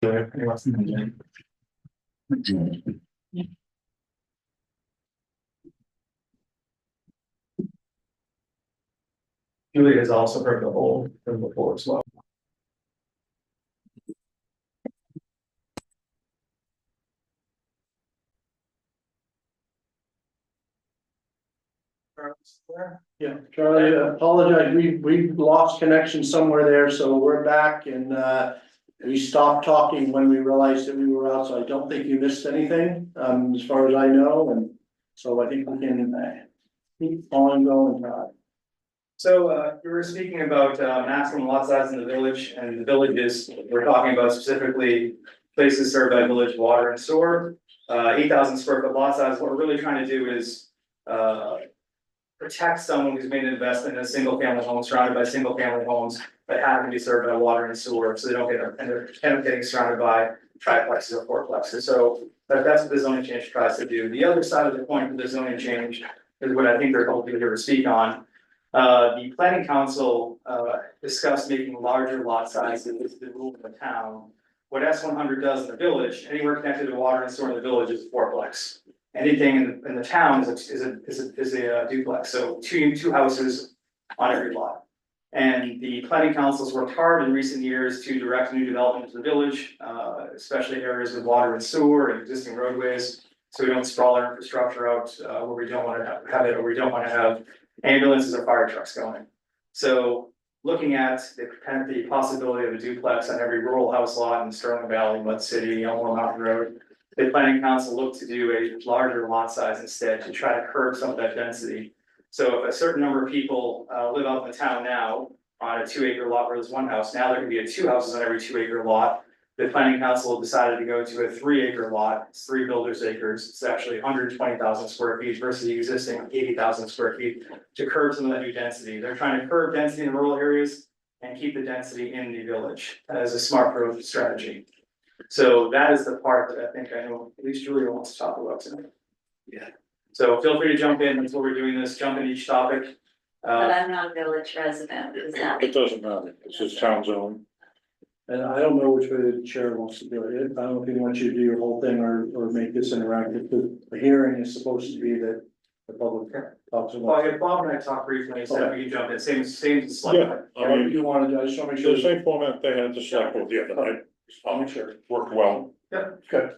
Julie has also heard the whole from before as well. Yeah, Charlie, I apologize, we lost connection somewhere there, so we're back and we stopped talking when we realized that we were out, so I don't think you missed anything, as far as I know, and so I think we can keep on going, Todd. So we were speaking about maximum lot size in the village, and the villages, we're talking about specifically places served by village water and sewer. 8,000 square foot lot size. What we're really trying to do is protect someone who's made an investment in a single family home surrounded by single family homes that happen to be served by water and sewer, so they don't get end up getting surrounded by triplexes or fourplexes. So that's what the zoning change tries to do. The other side of the coin for the zoning change is what I think they're hoping here to speak on. The planning council discussed making larger lot sizes the rule in the town. What S100 does in the village, anywhere connected to water and sewer in the village is a fourplex. Anything in the town is a duplex, so two houses on every lot. And the planning council's worked hard in recent years to direct new development to the village, especially areas with water and sewer and existing roadways. So we don't sprawl our infrastructure out where we don't want to have it, or we don't want to have ambulances or fire trucks going. So looking at the possibility of a duplex on every rural house lot in Sterling Valley, Mud City, Elmore Mountain Road, the planning council looked to do a larger lot size instead to try to curb some of that density. So if a certain number of people live out in the town now on a 2 acre lot where there's one house, now there can be 2 houses on every 2 acre lot. The planning council decided to go to a 3 acre lot, it's 3 builders acres, it's actually 120,000 square feet versus the existing 80,000 square feet to curb some of that new density. They're trying to curb density in rural areas and keep the density in the village as a smart growth strategy. So that is the part that I think I know at least Julia wants to talk about tonight. Yeah. So feel free to jump in, that's what we're doing this, jump in each topic. But I'm not a village resident, is that? It doesn't matter, it's just town zone. And I don't know which way the chair wants to do it, I don't know if he wants you to do your whole thing or make this interactive, the hearing is supposed to be that the public talks about. Well, Bob and I talked briefly, so Okay. we can jump in, same Yeah, slide. I Whatever mean, you wanna do, I just wanna make sure. the same format they had to select with the other night. I'll make sure. Worked well. Good.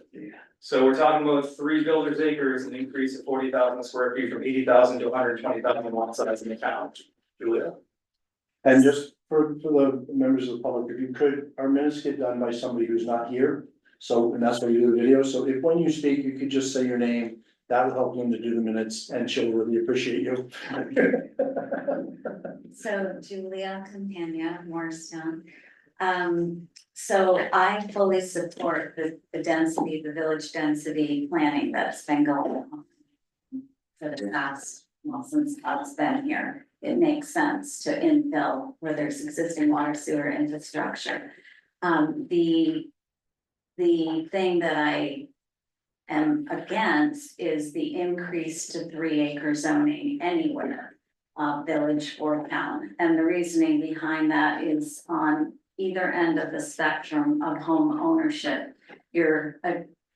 So we're talking about 3 builders acres, an increase of 40,000 square feet from 80,000 to 120,000 lot size in the town. Julia. And just for the members of the public, if you could, our minutes get done by somebody who's not here. So, and that's why you do the video, so if when you speak, you could just say your name, that will help them to do the minutes and she'll really appreciate you. So Julia Campagna, Morristown. So I fully support the density, the village density planning that's been going on for the past, well, since I've been here. It makes sense to infill where there's existing water sewer infrastructure. The thing that I am against is the increase to 3 acre zoning anywhere, village or town. And the reasoning behind that is on either end of the spectrum of home ownership, you're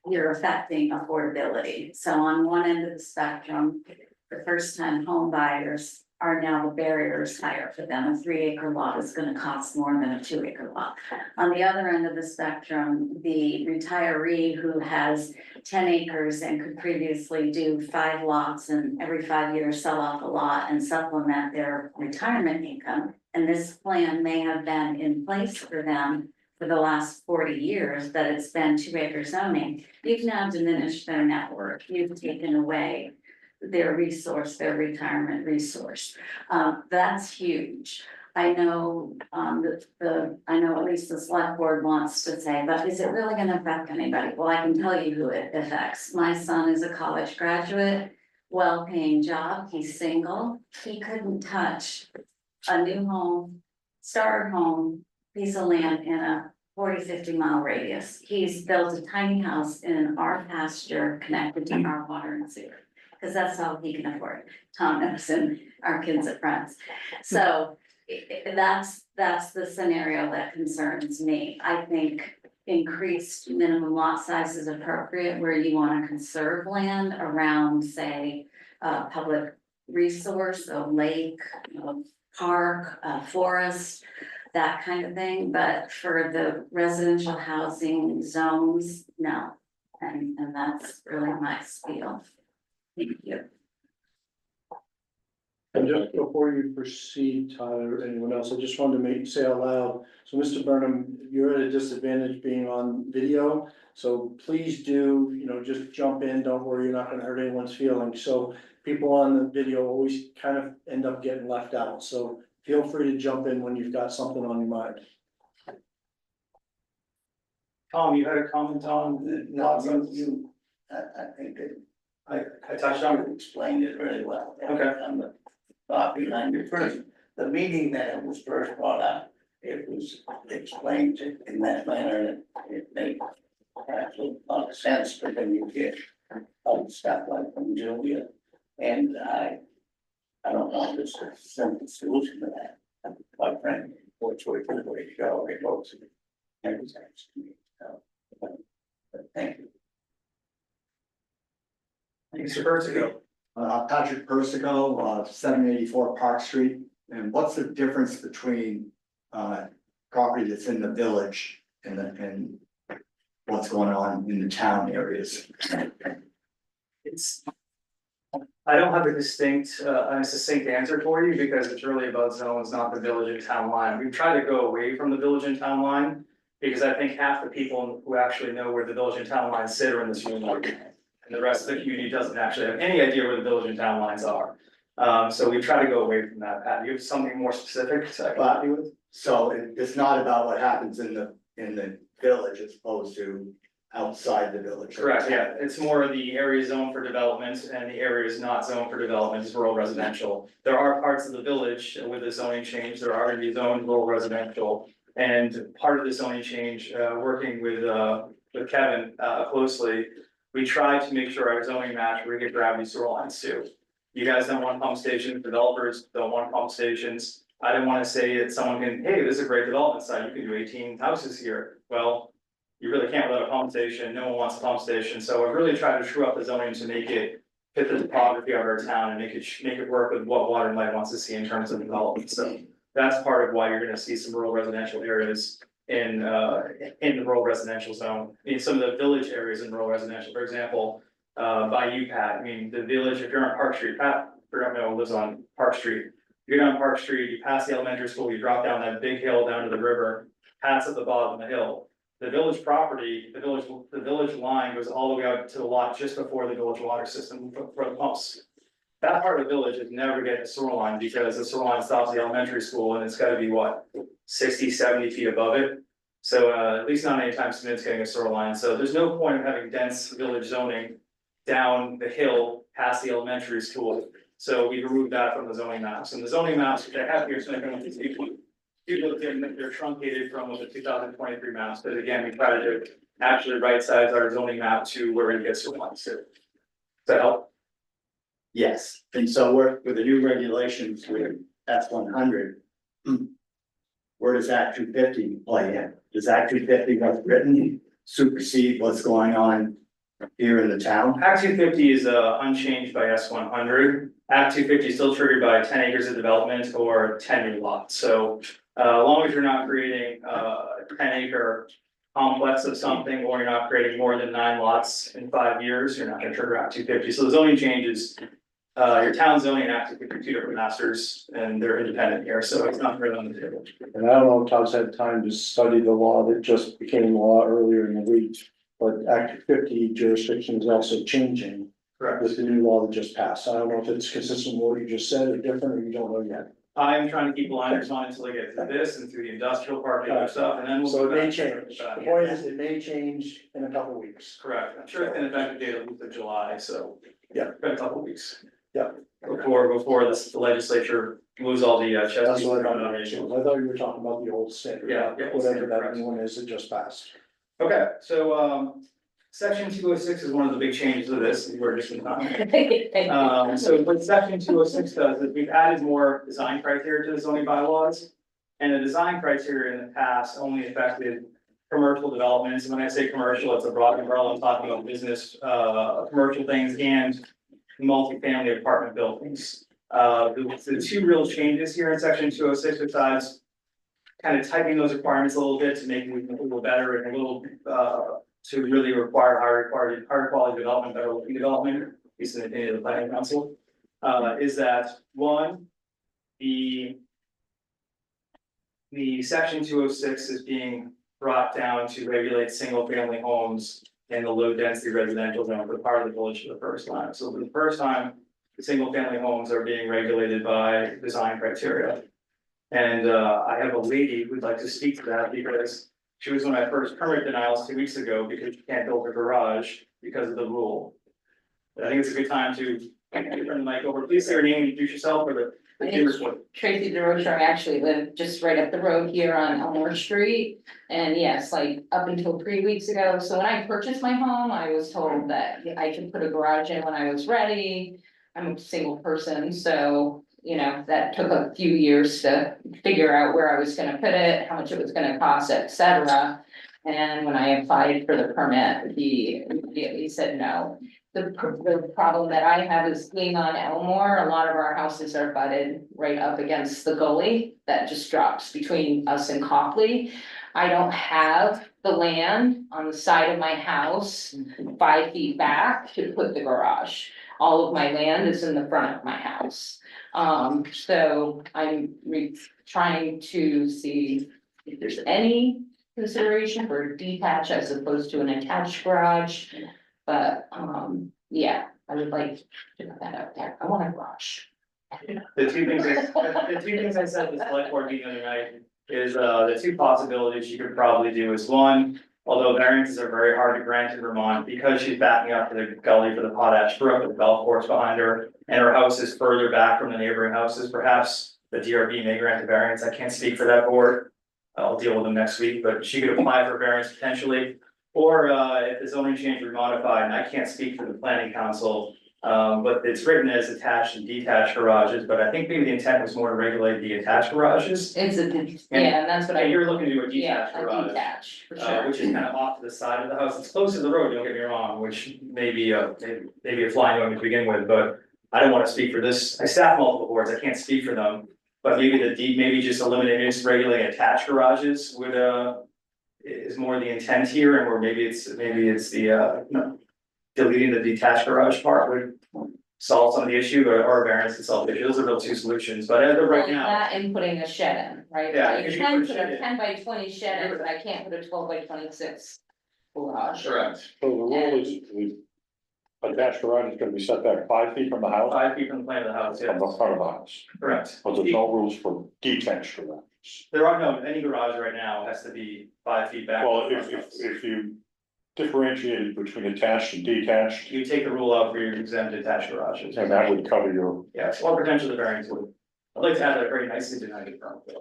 affecting affordability. So on one end of the spectrum, the first time home buyers are now the barriers higher for them. A 3 acre lot is gonna cost more than a 2 acre lot. On the other end of the spectrum, the retiree who has 10 acres and could previously do 5 lots and every 5 years sell off a lot and supplement their retirement income. And this plan may have been in place for them for the last 40 years, that it's been 2 acre zoning. You've now diminished their network. You've taken away their resource, their retirement resource. That's huge. I know I know at least the select board wants to say, but is it really gonna affect anybody? Well, I can tell you who it affects. My son is a college graduate, well-paying job, he's single, he couldn't touch a new home, starter home, piece of land in a 40-50 mile radius. He's built a tiny house in our pasture connected to our water and sewer. Cause that's all he can afford. Tom knows and our kids at Friends. So that's the scenario that concerns me. I think increased minimum lot size is appropriate, where you wanna conserve land around, say, public resource, a lake, a park, a forest, that kind of thing, but for the residential housing zones, no. And that's really my spiel. Thank you. And just before you proceed, Tyler, or anyone else, I just wanted to say out loud, so Mr. Burnham, you're at a disadvantage being on video. So please do, just jump in, don't worry, you're not gonna hurt anyone's feelings, so people on the video always kind of end up getting left out, so feel free to jump in when you've got something on your mind. Tom, you had a comment on? No, I think that I touched on it. explained it really well. Okay. I'm the thought behind it first, the meeting that it was first brought up, it was explained in that manner, and it made absolute lot of sense, but then you get other stuff like from Julia, and I don't know, if there's a simple solution to that, quite frankly, which way to go, it goes. Every time to me, so, but thank you. Mr. Vertigo. Patrick Persico, 784 Park Street, and what's the difference between, property that's in the village and what's going on in the town areas? I don't have a succinct answer for you because it's really about zones, not the village and town line. We try to go away from the village and town line because I think half the people who actually know where the village and town lines sit are in this room. And the rest of the community doesn't actually have any idea where the village and town lines are. So we try to go away from that. Pat, you have something more specific to help you with? So it's not about what happens in the village as opposed to outside the village. Correct, yeah, it's more of the area zoned for development and the areas not zoned for development is rural residential. There are parts of the village with the zoning change, there are gonna be zoned rural residential. And part of the zoning change, working with Kevin, closely, we try to make sure our zoning match where we get gravity sewer lines too. You guys don't want pump stations, developers don't want pump stations. I didn't wanna say that someone can, hey, this is a great development site, you can do 18 houses here, well. You really can't without a pump station, no one wants a pump station, so I really try to true up the zoning to make it fit the topography of our town and make it work with what Water and Light wants to see in terms of development, so. That's part of why you're gonna see some rural residential areas in the rural residential zone. In some of the village areas in rural residential, for example, by you, Pat, I mean, the village, if you're on Park Street, Pat, for don't know, lives on Park Street. You go down Park Street, you pass the elementary school, you drop down that big hill down to the river, Pat's at the bottom of the hill. The village property, the village line goes all the way out to the lot just before the village water system for the pumps. That part of the village is never getting a sewer line because the sewer line stops the elementary school and it's gotta be what, 60, 70 feet above it. So at least not anytime soon it's getting a sewer line, so there's no point of having dense village zoning down the hill past the elementary school. So we removed that from the zoning maps, and the zoning maps that they have here, so they're truncated from the 2023 maps, but again, we try to actually right size our zoning map to where it gets to one, so. Does that help? Yes, and so we're with the new regulations with S100. Where does Act 250 play in? Does Act 250 what's written supersede what's going on here in the town? Act 250 is unchanged by S100. Act 250 is still triggered by 10 acres of development or 10 lots. So as long as you're not creating a 10-acre complex of something, or you're not creating more than 9 lots in 5 years, you're not gonna trigger Act 250. So the zoning changes, your town zoning and Act 250 are 2 different masters, and they're independent here, so it's not really on the table. And I don't know if Todd's had time to study the law that just became law earlier in the week, but Act 50 jurisdiction is also changing Correct. with the new law that just passed. I don't know if it's consistent with what you just said or different, or you don't know yet. I'm trying to keep blinders on until I get through this and through the industrial park and other stuff, and then we'll. So go it may back to change. that. The point is, it may change in a couple of weeks. Correct, I'm sure it's gonna effective date at least of July, so. Yeah. Been a couple weeks. Yeah. Before the legislature moves all the chess That's pieces what I around thought. on I it. thought you were talking about the old standard. Yeah, Whatever that correct. new one is that just passed. Okay, so section 206 is one of the big changes of this, we're just in time. So what section 206 does is we've added more design criteria to the zoning bylaws. And the design criteria in the past only affected commercial developments, and when I say commercial, it's a broad umbrella, I'm talking about business, commercial things and multifamily apartment buildings. The two real changes here in section 206, besides kind of tightening those requirements a little bit to make it a little better and a little, to really require higher quality development, better looking development, at least in the opinion of the planning council, is that one, the section 206 is being brought down to regulate single family homes in the low density residential zone for part of the village for the first time. So for the first time, the single family homes are being regulated by design criteria. And I have a lady who'd like to speak to that because she was one of my first permit denials 2 weeks ago because you can't build a garage because of the rule. But I think it's a good time to turn the mic over. Please say your name and introduce yourself for the. My name is Tracy DeRocher. I actually live just right up the road here on Elmore Street. And yes, like up until 3 weeks ago, so when I purchased my home, I was told that I could put a garage in when I was ready. I'm a single person, so you know, that took a few years to figure out where I was gonna put it, how much it was gonna cost, etc. And when I applied for the permit, he immediately said no. The problem that I have is being on Elmore, a lot of our houses are butted right up against the gully that just drops between us and Copley. I don't have the land on the side of my house 5 feet back to put the garage. All of my land is in the front of my house. So I'm trying to see if there's any consideration for detached as opposed to an attached garage. But, yeah, I would like to put that out there. I want a garage. The two things I said at the select board meeting the other night is, the two possibilities you could probably do is one, although variances are very hard to grant in Vermont, because she's backing up to the gully for the potash brook with the golf course behind her, and her house is further back from the neighboring houses, perhaps the DRB may grant a variance. I can't speak for that board. I'll deal with them next week, but she could apply for variance potentially. Or if the zoning change were modified, and I can't speak for the planning council, but it's written as attached and detached garages, but I think maybe the intent was more to regulate the attached garages. It's a, yeah, and that's what And I, you're looking to do a yeah, detached a garage, detached, for sure. which is kind of off to the side of the house. It's close to the road, don't get me wrong, which may be maybe a flying moment to begin with, but I don't want to speak for this. I staff multiple boards, I can't speak for them. But maybe maybe just eliminating, just regulating attached garages would, is more the intent here, and where maybe it's the, no, deleting the detached garage part would solve some of the issue, or a variance to solve the issue. Those are real two solutions, but as of right Well, now, that and putting a shed in, right? Yeah, I because you can put a put shed a in. 10 by 20 shed in, but I can't put a 12 by 26 garage. correct, So the rule is the attached garage is gonna be set back 5 feet from the house, 5 feet from the plane of the house, yeah, from the front of the house. correct. But there's no rules for detached garages. There are no, any garage right now has to be 5 feet back. Well, from the front of the house. if you differentiated between attached and detached, You take the rule out for your exempt attached garages. and that would cover your, Yes, or potentially the variance would. I'd like to add that very nicely denied your permit.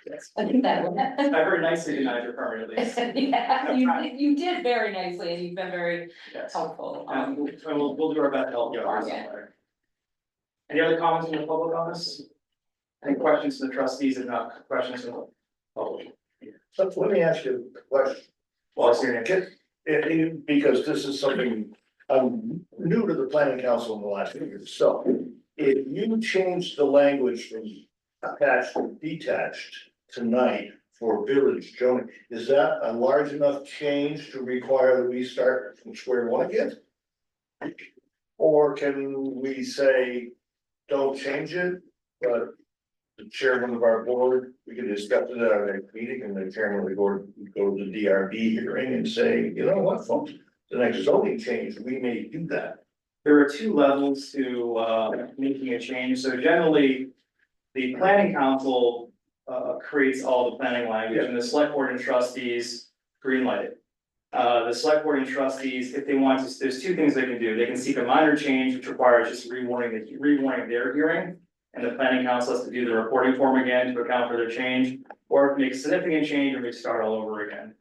Yes, I think that would. I very nicely denied your permit at least. Yeah, you did very nicely and you've been very Yes. helpful. And we'll do our best to help you out. Yeah. Any other comments from the public on this? Any questions from the trustees, if not questions from the public? So let me ask you a question. Well, it's your name. Because this is something, I'm new to the planning council in the last few years, so. If you change the language from attached to detached tonight for village zoning, is that a large enough change to require that we start from square one again? Or can we say, don't change it, but the chairman of our board, we can discuss it at our next meeting, and the chairman of the board would go to the DRB hearing and say, you know what, folks, the next zoning change, we may do that. There are two levels to making a change, so generally, the planning council creates all the planning language, and the select board and trustees greenlight it. The select board and trustees, if they want to, there's two things they can do, they can seek a minor change, which requires just rewarning their hearing. And the planning council has to do the reporting form again to account for their change, or make a significant change and we start all over again.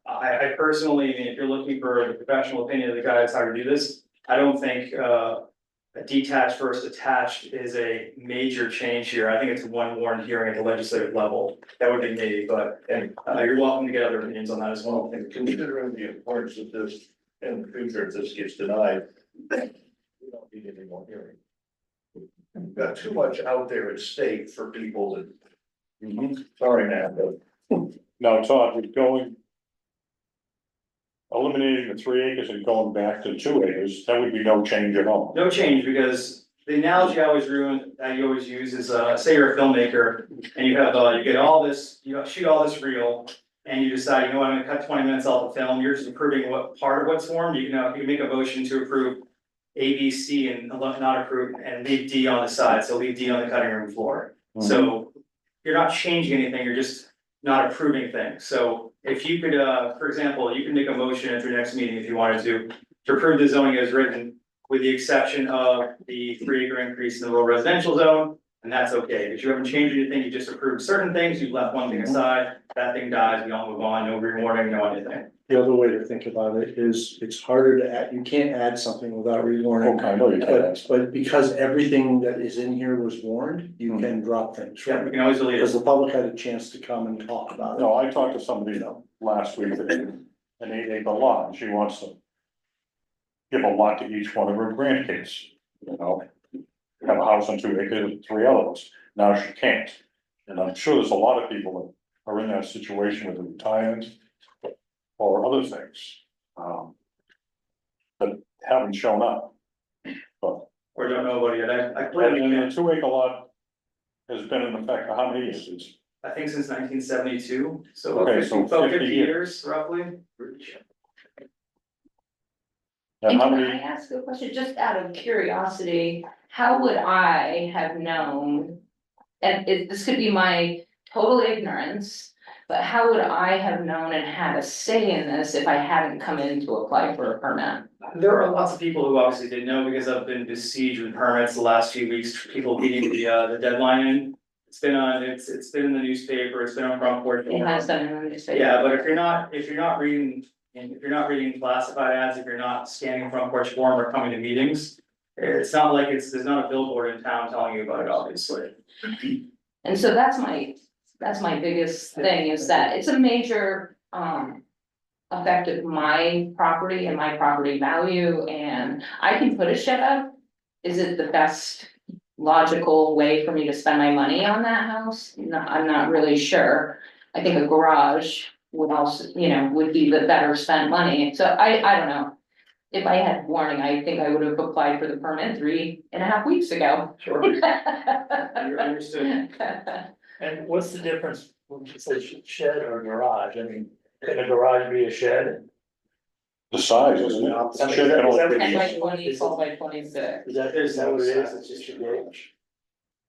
I personally, I mean, if you're looking for the professional opinion of the guys how to do this, I don't think a detached versus attached is a major change here. I think it's one warrant hearing at the legislative level. That would be me, but, and, you're welcome to get other opinions on that as well. And considering the importance of this in the future, if this gets denied, we don't need any more hearing. We've got too much out there at stake for people that, sorry, man, but Now, Todd, with going. Eliminating the 3 acres and going back to 2 acres, that would be no change at all. No change, because the analogy I always use is, say you're a filmmaker and you have, you get all this, you shoot all this reel. And you decide, you know what, I'm gonna cut 20 minutes off the film, you're just approving what part of what's formed, you can make a motion to approve A, B, C and not approve and leave D on the side, so leave D on the cutting room floor. So you're not changing anything, you're just not approving things. So if you could, for example, you can make a motion at your next meeting if you wanted to approve the zoning as written, with the exception of the 3 acre increase in the rural residential zone. And that's okay, because you haven't changed anything, you just approved certain things, you've left one thing aside, that thing dies, we all move on, no rewarding, no anything. The other way to think about it is it's harder to add, you can't add something without rewarning. Okay, I know you can't. But because everything that is in here was warned, you can drop things. Yeah, we can always delete Because it. the public had a chance to come and talk about it. No, I talked to somebody last week that had an 8 acre lot, and she wants to. Give a lot to each one of her grandkids, have a house on 2 acres and 3 other ones, now she can't. And I'm sure there's a lot of people that are in that situation with retirement. Or other things. That haven't shown up. But. Or don't know about it yet, I put it And in, the 2 acre lot. Has been in effect for how many years? I think since 1972, so Okay, about so 50 50 years roughly. And how can I many, ask a question, just out of curiosity, how would I have known? And this could be my total ignorance, but how would I have known and had a say in this if I hadn't come in to apply for a permit? There are lots of people who obviously didn't know, because I've been besieged with permits the last few weeks, people beating the deadline in. It's been been in the newspaper, it's been on front porch. It has been in the newspaper. Yeah, but if you're not reading, and if you're not reading classified ads, if you're not scanning front porch forum or coming to meetings. It's not like there's not a billboard in town telling you about it, obviously. And so that's my biggest thing, is that it's a major effect of my property and my property value, and I can put a shed up. Is it the best logical way for me to spend my money on that house? No, I'm not really sure. I think a garage would also, would be the better spent money, so I don't know. If I had warning, I think I would have applied for the permit 3.5 weeks ago. Sure. You're understood. And what's the difference when you say shed or garage? I mean, can a garage be a shed? the size, isn't it? Is that- Shed can only is that- be- 10 by 20, 12 by 26. Is that what it is? It's just a garage?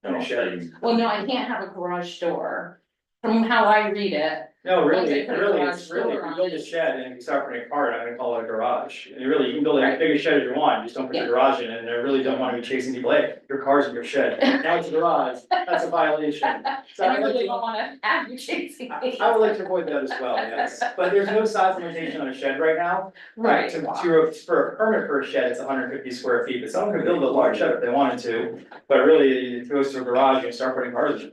No shed. Well, no, I can't have a garage door. From how I read it, No, really, Once I put a garage it's really, if door you on build a it. shed and you start putting a car in, I'm gonna call it a garage. And really, you can build as big a shed as you want, just don't put your Yeah. garage in it, and I really don't wanna be chasing people, hey, your car's in your shed, now it's a garage, that's a violation. So and I I would really like don't wanna have you chasing me. I would like to avoid that as well, yes, but there's no size limitation on a shed right now. Right. For a permit for a shed, it's 150 square feet, but someone could build a large shed if they wanted to, but really, it goes to a garage, you start putting cars in.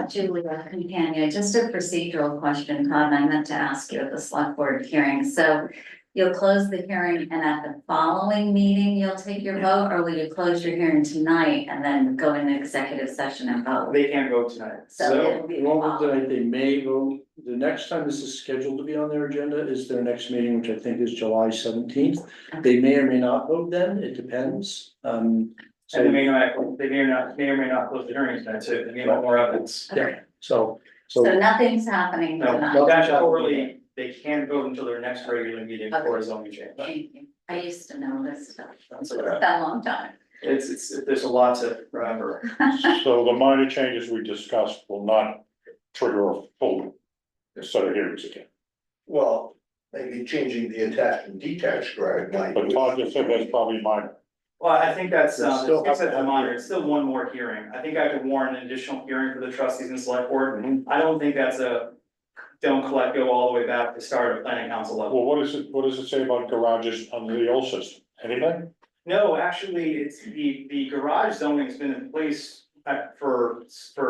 Julia Campania, just a procedural question, Todd, I meant to ask you at the select board hearing, so. You'll close the hearing and at the following meeting, you'll take your vote, or will you close your hearing tonight and then go into executive session and vote? They can't vote tonight, So so. it will be. the Well, following. tonight they may vote, the next time this is scheduled to be on their agenda is their next meeting, which I think is July 17th. They may or may not vote then, it depends, And they may or may not close the hearings tonight too, they may want more evidence. yeah, so. So nothing's happening No, tonight. statutorily, they can't vote until their next regular meeting for a zoning change. Thank you. I used to know this stuff. That's It's okay. been a long time. There's a lot to remember. So the minor changes we discussed will not trigger a full set of hearings again. well, maybe changing the attached and detached garage might. But Todd just said that's probably minor. Well, I think that's, They still it's have to a have minor, a- it's still one more hearing. I think I could warrant an additional hearing for the trustees and select board. I don't think that's don't go all the way back to start at planning council level. Well, what does it say about garages under the old system? Anything? No, actually, it's the garage zoning's been in place for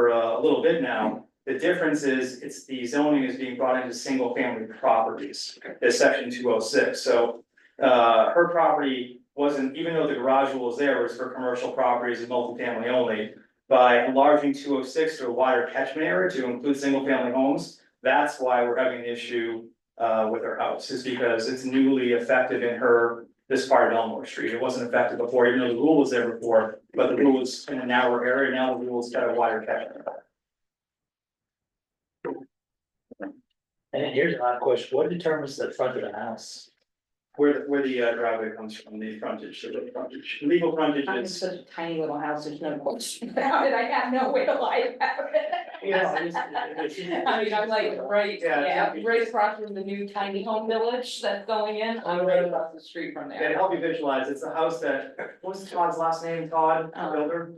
a little bit now. The difference is, it's the zoning is being brought into single family properties, it's section 206. So her property wasn't, even though the garage was there, was for commercial properties and multifamily only. By enlarging 206 to a wider catchment area to include single family homes, that's why we're having an issue with her house, is because it's newly effective in this part of Elmore Street. It wasn't effective before, even though the rule was there before, but the rule was in a narrower area, now the rule's got a wider catchment. And here's an odd question, what determines the front of the house? Where the driveway comes from, the frontage, the frontage, legal frontage I'm is. such a tiny little house, there's no question about it, I have no way to lie about it. I mean, I'm like, right, yeah, right across from the new tiny home village that's going in, I'm right across the street from Yeah, to there. help you visualize, it's a house that, what was Todd's last name, Todd, builder?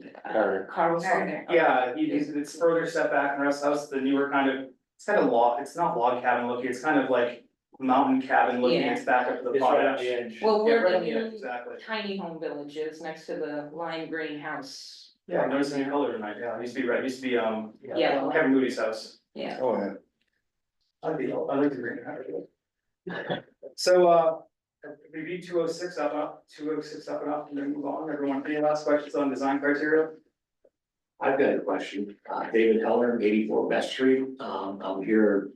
Carlos. Yeah, it's further set back from the rest of the house, the newer kind of, it's kind of log, it's not log cabin looking, it's kind of like mountain cabin looking, Yeah. it's back up to the It's right on potash. the edge. Well, Yeah, where right the on the edge, new exactly. tiny home village is, next to the lime green house. Yeah, I'm noticing your color tonight, yeah, it used to be red, it used to be, Yeah. Kevin Moody's house. Yeah. Oh, yeah. I like the green. So, we beat 206 up, and then move on, everyone, any last questions on design criteria? I've got a question, David Heller, 84 Best Street, I'm here.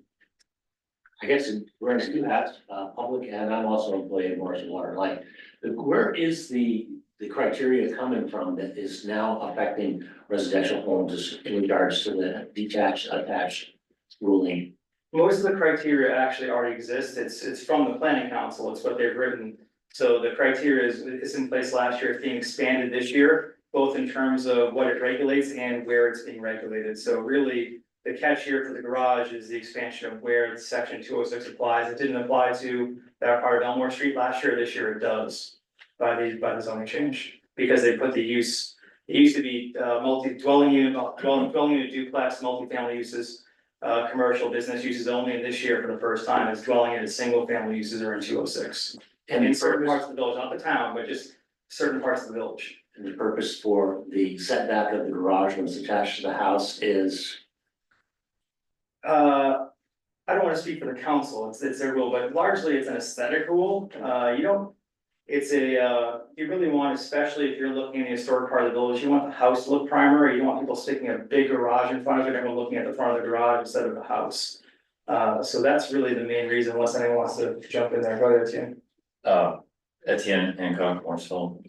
I guess we're gonna do that, public, and I'm also an employee of Morrisville Water, like, where is the criteria coming from that is now affecting residential homes in regards to the detached, attached ruling? Most of the criteria actually already exist, it's from the planning council, it's what they've written. So the criteria is in place last year, it's being expanded this year, both in terms of what it regulates and where it's being regulated. So really, the catch here for the garage is the expansion of where section 206 applies. It didn't apply to that part of Elmore Street last year, this year it does. By the zoning change, because they put the use, it used to be multi-dwelling unit, dwelling unit duplex, multifamily uses. Commercial business uses only, and this year for the first time, it's dwelling unit, single family uses are in 206. And in certain parts of the village, not the town, but just certain parts of the village. And the purpose for the setback of the garage when it's attached to the house is, I don't wanna speak for the council, it's their rule, but largely it's an aesthetic rule, you don't. It's you really want, especially if you're looking in the historic part of the village, you want the house to look primary, you don't want people sticking a big garage in front of it, everyone looking at the front of the garage instead of the house. So that's really the main reason, unless anyone wants to jump in there, go ahead, Tim. Etienne Hancock, Morrisville.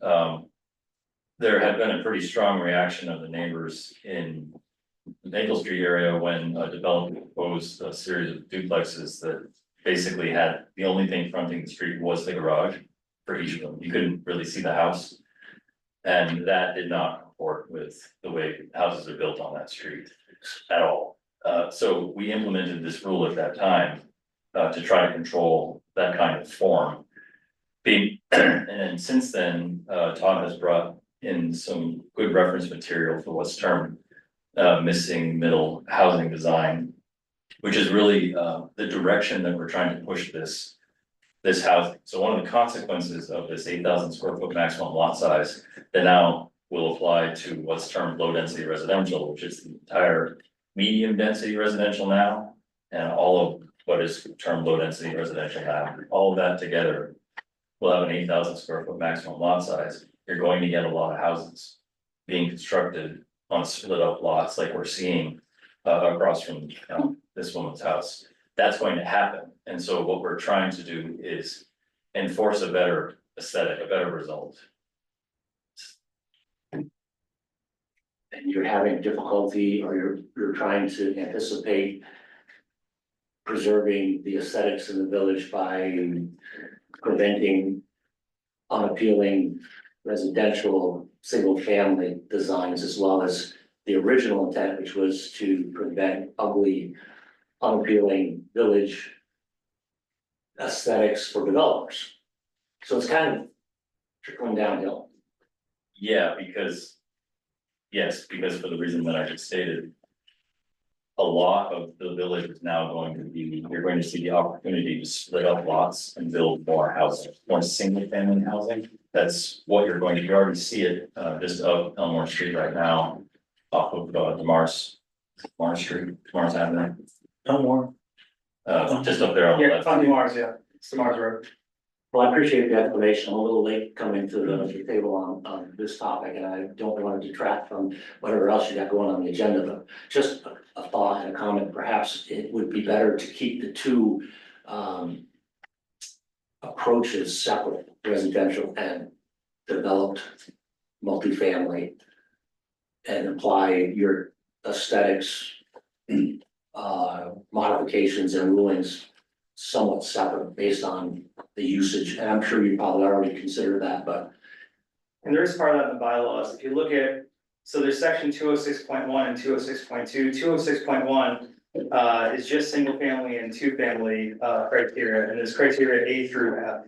There had been a pretty strong reaction of the neighbors in the Maple Street area when a developer proposed a series of duplexes that basically had, the only thing fronting the street was the garage for each of them. You couldn't really see the house. And that did not comport with the way houses are built on that street at all. So we implemented this rule at that time to try to control that kind of form. And then since then, Todd has brought in some good reference material for what's termed missing middle housing design, which is really the direction that we're trying to push this housing. So one of the consequences of this 8,000 square foot maximum lot size that now will apply to what's termed low density residential, which is the entire medium density residential now, and all of what is termed low density residential now, all of that together will have an 8,000 square foot maximum lot size. You're going to get a lot of houses being constructed on split up lots like we're seeing across from this woman's house. That's going to happen. And so what we're trying to do is enforce a better aesthetic, a better result. and you're having difficulty, or you're trying to anticipate preserving the aesthetics in the village by preventing unappealing residential, single-family designs, as well as the original intent, which was to prevent ugly, unappealing village aesthetics for developers. So it's kind of trickling downhill. Yeah, because for the reason that I just stated. A lot of the village is now going to be, you're going to see the opportunity to split up lots and build more housing, more single family housing. that's what you're going to, you already see it, just up Elmore Street right now. Off of, the Mars Street, Mars Avenue, No more. just up there on the Yeah, left. on Mars, yeah, it's the Mars Road. Well, I appreciate the explanation. I'm a little late coming to the table on this topic, and I don't want to detract from whatever else you got going on the agenda, but just a thought and a comment, perhaps it would be better to keep the two approaches separate, residential and developed multifamily, and apply your aesthetics modifications and rulings somewhat separate based on the usage, and I'm sure you probably already considered that, but. And there is part of that in the bylaws, if you look at, so there's section 206.1 and 206.2. 206.1 is just single family and two family criteria, and there's criteria A through F.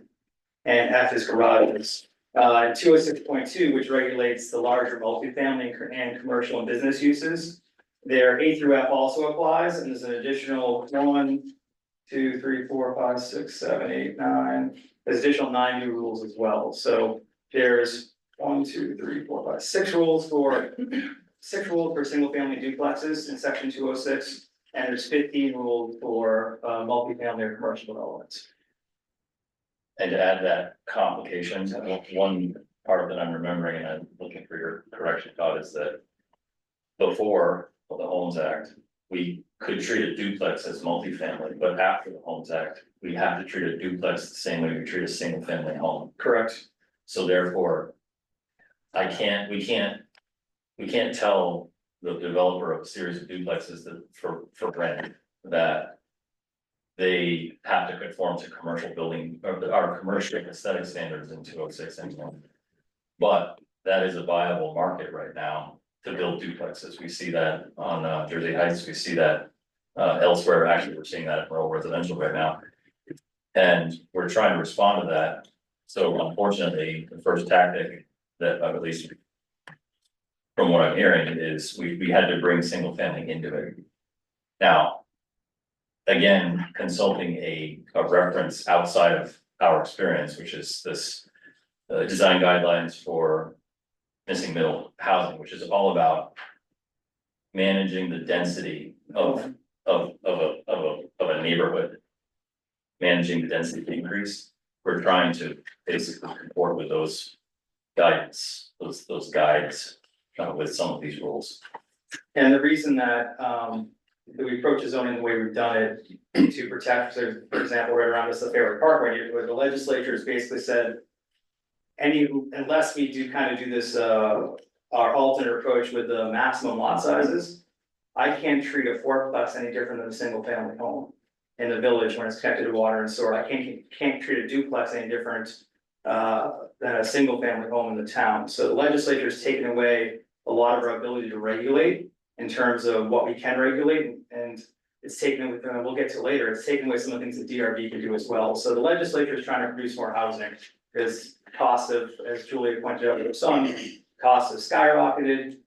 And F is garages. 206.2, which regulates the larger multifamily and commercial and business uses. There A through F also applies, and there's an additional 1, 2, 3, 4, 5, 6, 7, 8, 9. There's additional 9 new rules as well. So there's 1, 2, 3, 4, 5, 6 rules for single family duplexes in section 206, and there's 15 rules for multifamily or commercial developments. And to add that complication, one part that I'm remembering, and I'm looking for your correction, Todd, is that before the Homes Act, we could treat a duplex as multifamily, but after the Homes Act, we have to treat a duplex the same way we treat a single family home. Correct. So therefore, we can't tell the developer of a series of duplexes that for rent that they have to conform to commercial building or our commercial aesthetic standards in 206 anymore. But that is a viable market right now to build duplexes. We see that on Jersey Heights, we see that elsewhere. Actually, we're seeing that in rural residential right now. And we're trying to respond to that. So unfortunately, the first tactic that at least from what I'm hearing is we had to bring single family into it. Now, again, consulting a reference outside of our experience, which is this design guidelines for missing middle housing, which is all about managing the density of a neighborhood, managing the density increase. We're trying to basically comport with those guidance, those guides with some of these rules. And the reason that we approach the zoning the way we've done it to protect, so for example, right around us, the Fairway Parkway, where the legislature has basically said, unless we do kind of do this, our alternate approach with the maximum lot sizes, I can't treat a fourplex any different than a single family home in the village when it's connected to water and sewer. I can't treat a duplex any different than a single family home in the town. So the legislature has taken away a lot of our ability to regulate in terms of what we can regulate, and it's taken, we'll get to later, it's taken away some of the things that DRB can do as well. So the legislature is trying to produce more housing, because costs of, as Julia pointed out, with some costs have skyrocketed.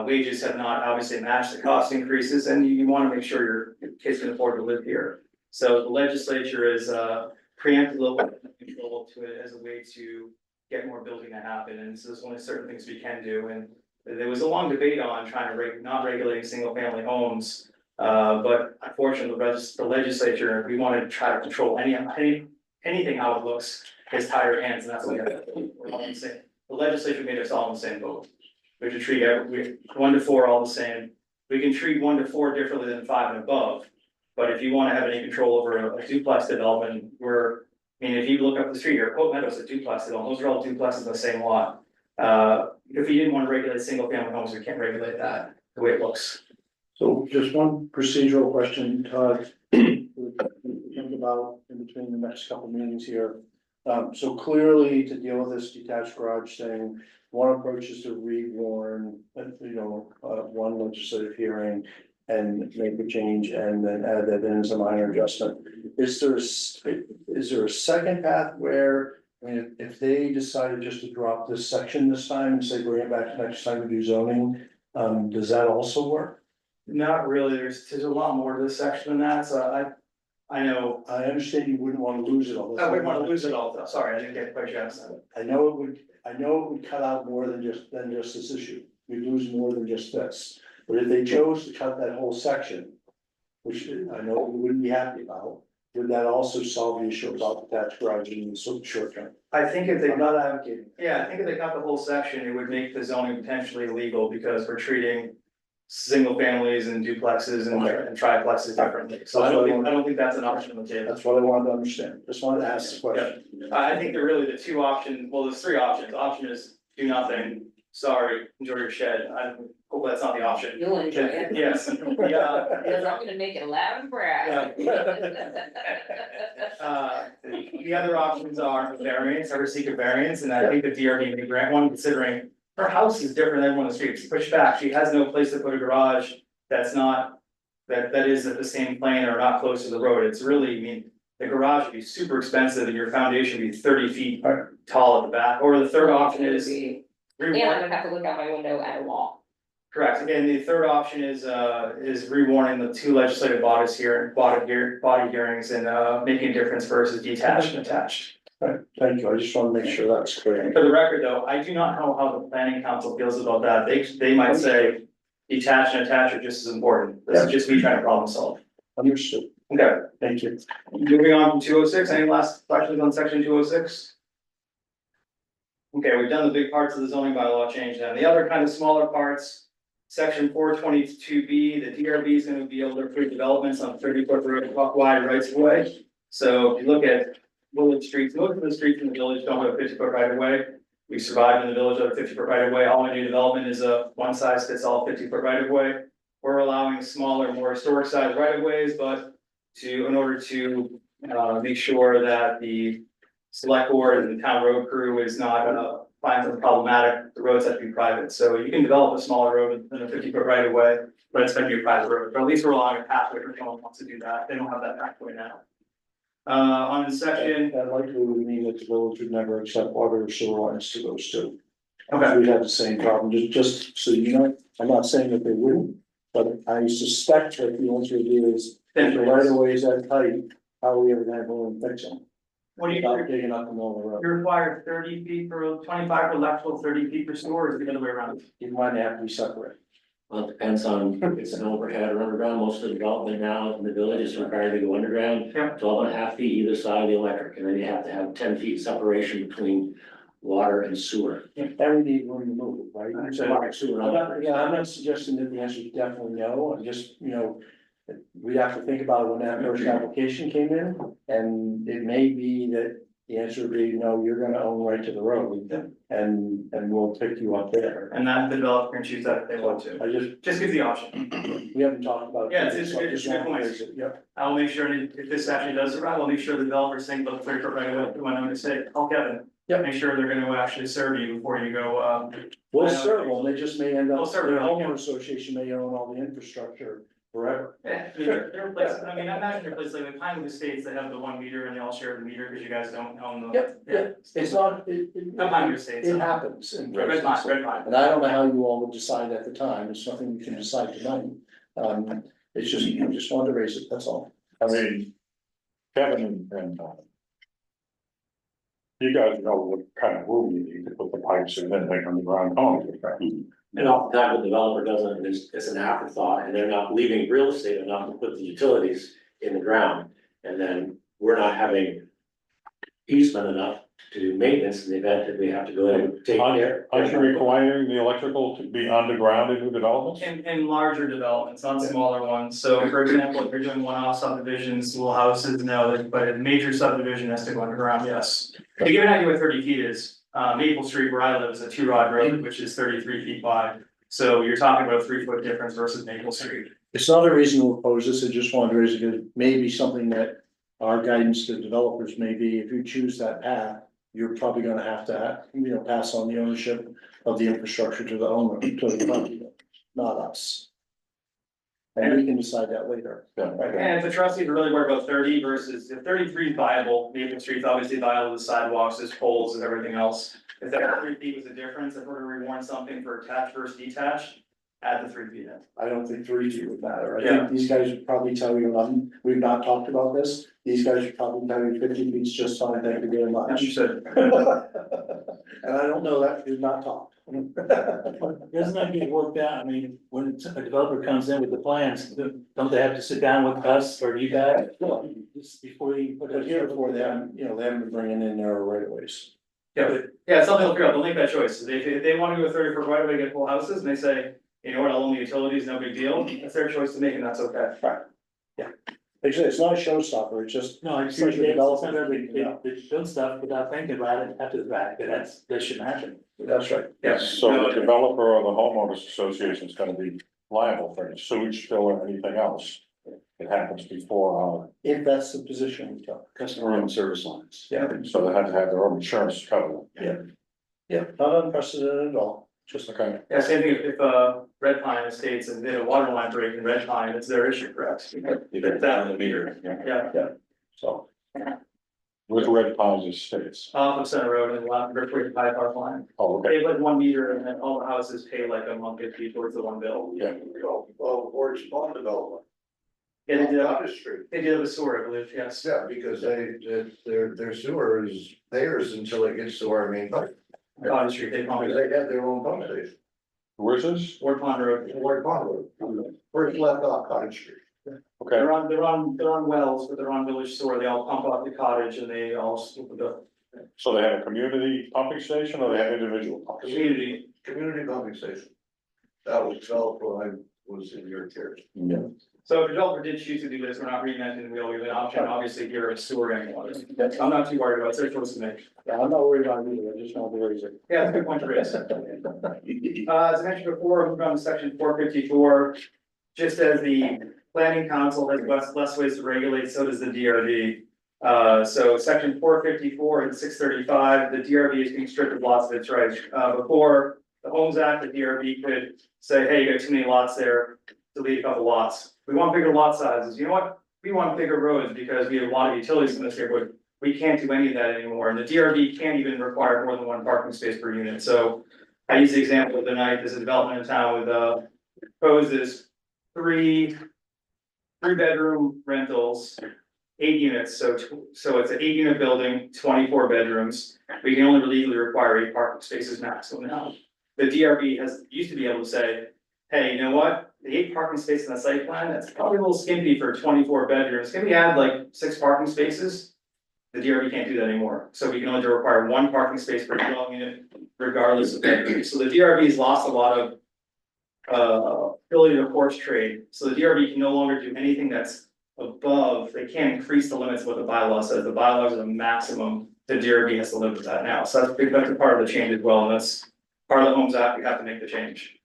Wages have not obviously matched the cost increases, and you want to make sure your kids can afford to live here. So the legislature is preemptively control to it as a way to get more building to happen, and so there's only certain things we can do. And there was a long debate on trying to not regulating single family homes, but unfortunately, the legislature, we wanted to try to control anything how it looks, is tied our hands, and that's what we're all saying. The legislature made us all in the same boat. We have to treat 1 to 4 all the same. We can treat 1 to 4 differently than 5 and above. But if you want to have any control over a duplex development, if you look up the street here, Pope Meadows, a duplex development, those are all duplexes in the same lot. If you didn't want to regulate single family homes, we can't regulate that the way it looks. So just one procedural question, Todd. Think about in between the next couple meetings here. So clearly to deal with this detached garage thing, one approach is to rewarn, one legislative hearing and make a change and then add that in as a minor adjustment. Is there a second path where, if they decided just to drop this section this time and say bring it back next time to do zoning, does that also work? Not really, there's a lot more to this section than that, so I know, I understand you wouldn't wanna lose it all. I wouldn't wanna lose it all, though, sorry, I didn't get quite your answer. I know it would cut out more than just this issue. We'd lose more than just this. But if they chose to cut that whole section, which I know we wouldn't be happy about, would that also solve the issue about the tax garage in the short term? I think if they I'm not advocating. Yeah, I think if they cut the whole section, it would make the zoning potentially illegal because we're treating single families and duplexes and triplexes differently. So I don't think that's an option on the table. That's what I wanted to understand. Just wanted to ask the question. I think they're really the two options, well, there's three options. Option is do nothing, sorry, enjoy your shed. I hope that's not the option. You'll enjoy it. Yes, yeah. Because I'm gonna make it loud and bright. The other options are variance, ever seek a variance, and I think the DRB may grant one, considering her house is different than everyone on the street. She's pushed back. She has no place to put a garage that's not, that is at the same plane or not close to the road. It's really, I mean, the garage would be super expensive and your foundation would be 30 feet tall at the back. Or the third option is And I'm gonna have to look out my window at a wall. correct. Again, the third option is rewarning the two legislative bodies here, body hearings and making a difference versus detached and attached. Right, thank you. I just want to make sure that's clear. For the record, though, I do not know how the planning council feels about that. They might say detached and attached are just as important. This is just me trying to problem solve. Understood. Okay, Thank you. moving on from 206. Any last questions on section 206? Okay, we've done the big parts of the zoning bylaw change now. The other kind of smaller parts, section 422B, the DRB is gonna be able to approve developments on 30-foot road wide rights of way. So if you look at village streets, most of the streets in the village don't have a 50-foot right of way. We survived in the village with a 50-foot right of way. All my new development is a one size fits all 50-foot right of way. We're allowing smaller, more historic size right of ways, but in order to make sure that the select board and the town road crew is not finds them problematic, the roads have to be private. So you can develop a smaller road than a 50-foot right of way, but it's gonna be a private road. But at least we're allowing a pathway for someone who wants to do that. They don't have that pathway now. On the section, That likely would mean that the village would never accept water or sewer lines to those two. okay, We'd have the same problem, just so you know, I'm not saying that they wouldn't, but I suspect that the answer is, if the right of way is that tight, how are we ever gonna go and fix them? what do you, Without digging up the middle of the road. you're required 30 feet for 25 for electrical, 30 feet for sewer, or is it the other way around? You might have to be separate. Well, it depends on if it's an overhead or underground. Most of the development now in the village is required to go underground. Yeah. 12.5 feet either side of the electric, and then you have to have 10 feet separation between water and sewer. And we need room to move, right? Water, sewer, I'm not, yeah, I'm not suggesting that the answer is definitely no, I'm just, we'd have to think about it when that first application came in. And it may be that the answer would be, no, you're gonna own right to the road. And we'll pick you up there. And that the developer can choose that if they want to. I just, Just gives the option. we haven't talked about. Yeah, it, it's so I good- just it's a good wanna point. raise it. Yep, I'll make sure, that if this actually does survive, I'll make sure the developer's saying about the 30-foot right away, when I'm gonna say, oh, Kevin. Yep. Make sure they're gonna actually serve you before you go, we'll I know. serve them, they just may end up, We'll serve their them, yeah. homeowner association may own all the infrastructure forever. yeah, there are places, I mean, I imagine there are places like the Pinewood Estates that have the 1 meter and they all share the meter, because you guys don't own the. Yep, Yeah. It's not, Not Pinewood Estates. it happens. in Red places. Pine, Red Pine. And I don't know how you all would decide at the time, it's nothing you can decide tonight. It's just, I just wanted to raise it, that's all. I mean, Kevin and you guys know what kind of room you need to put the pipes in and make underground homes. And oftentimes the developer doesn't, it's an afterthought, and they're not leaving real estate enough to put the utilities in the ground. And then we're not having easement enough to do maintenance in the event that we have to go in and take care. Aren't you requiring the electrical to be underground in new developments? In larger developments, not smaller ones, so for example, if you're doing one-off subdivisions, little houses, no, but a major subdivision has to go underground, yes. To give you an idea what 30 feet is, Maple Street where I live is a 2-rod road, which is 33 feet wide. So you're talking about a 3-foot difference versus Maple Street. It's not a reason to oppose this, I just wanted to raise it, because maybe something that our guidance to developers may be, if you choose that path, you're probably gonna have to, pass on the ownership of the infrastructure to the owner, to the property, not us. And we can decide that later. And if the trustees are really worried about 30 versus, if 33 is viable, Maple Street's obviously viable, the sidewalks, there's poles and everything else. If that 3 feet was a difference, if we're to rewarn something for attached versus detached, at the 3 feet end. I don't think 3 feet would matter. I Yeah. think these guys would probably tell you, we've not talked about this. These guys would probably tell you 50 feet's just fine, thank you very much. Understood. And I don't know that, we've not talked. Doesn't that get worked out? I mean, when a developer comes in with the plans, don't they have to sit down with us or you guys? Just before you put But it here for them, you know, they haven't been bringing in their right of ways. Yeah, it's something they'll figure out, they'll make that choice, if they wanna go 30 foot right away, get full houses, and they say, you know what, I'll own the utilities, no big deal, that's their choice to make, and that's okay. It's not a showstopper, it's just. No, I just Here's think the they development. they build stuff without thinking about it after the fact, and that shouldn't happen. That's right. Yeah. So the developer or the homeowners association is gonna be liable for any sewage spill or anything else. It happens before, If that's the position we took. Customer owned service lines. Yeah, so they have to have their own insurance cover. yeah, not unprecedented at all. Just okay. Yeah, same thing if Red Pine Estates and they had a water line break in Red Pine, it's their issue, correct? Down the meter, Yeah, So, With Red Pines Estates. off of Center Road and left, Rick High Park line, Oh, okay. they have like 1 meter and then all the houses pay like a monthly fee towards the one bill. Yeah. Or it's bond development. Yeah, they did, Cottage Street. they did it with sewer, I believe, yes. Yeah, because their sewer is theirs until it gets to our main pipe. Cottage Street, they call Because it, they have their own pump station. Where's this? Ward Pond Road. Ward Pond Road. First left off Cottage Street. Okay, They're on wells, but they're on village sewer, they all pump out the cottage and they all split the bill. so they have a community pumping station or they have individual pumps? Community, Community pumping station. That was developed when I was in your care. Yeah. so if a developer did choose to do this, we're not reinventing the wheel, we have an option, obviously here is sewer and water. I'm not too worried about it, it's their choice to make. yeah, I'm not worried about it either, I just want to raise it. Yeah, that's a good point to raise. As I mentioned before, moving on to section 454, just as the planning council has less ways to regulate, so does the DRB. So section 454 and 635, the DRB is being stripped of lots of its rights. Before the Homes Act, the DRB could say, hey, you got too many lots there, delete a couple lots. We want bigger lot sizes. You know what? We want bigger roads because we have a lot of utilities in this neighborhood. We can't do any of that anymore. And the DRB can't even require more than 1 parking space per unit. So I use the example of the night, there's a development in town with, proposes three bedroom rentals, 8 units, so it's an 8 unit building, 24 bedrooms. We can only legally require 8 parking spaces maximum now. The DRB used to be able to say, hey, you know what? The 8 parking spaces in the site plan, that's probably a little skimpy for 24 bedrooms. Can we add like 6 parking spaces? The DRB can't do that anymore, so we can only require 1 parking space per dwelling unit regardless of bedroom. So the DRB has lost a lot of ability to horse trade, so the DRB can no longer do anything that's above, they can't increase the limits of what the bylaw says, the bylaws are the maximum, the DRB has to live with that now, so that's a part of the change as well, and that's part of the Homes Act, we have to make the change.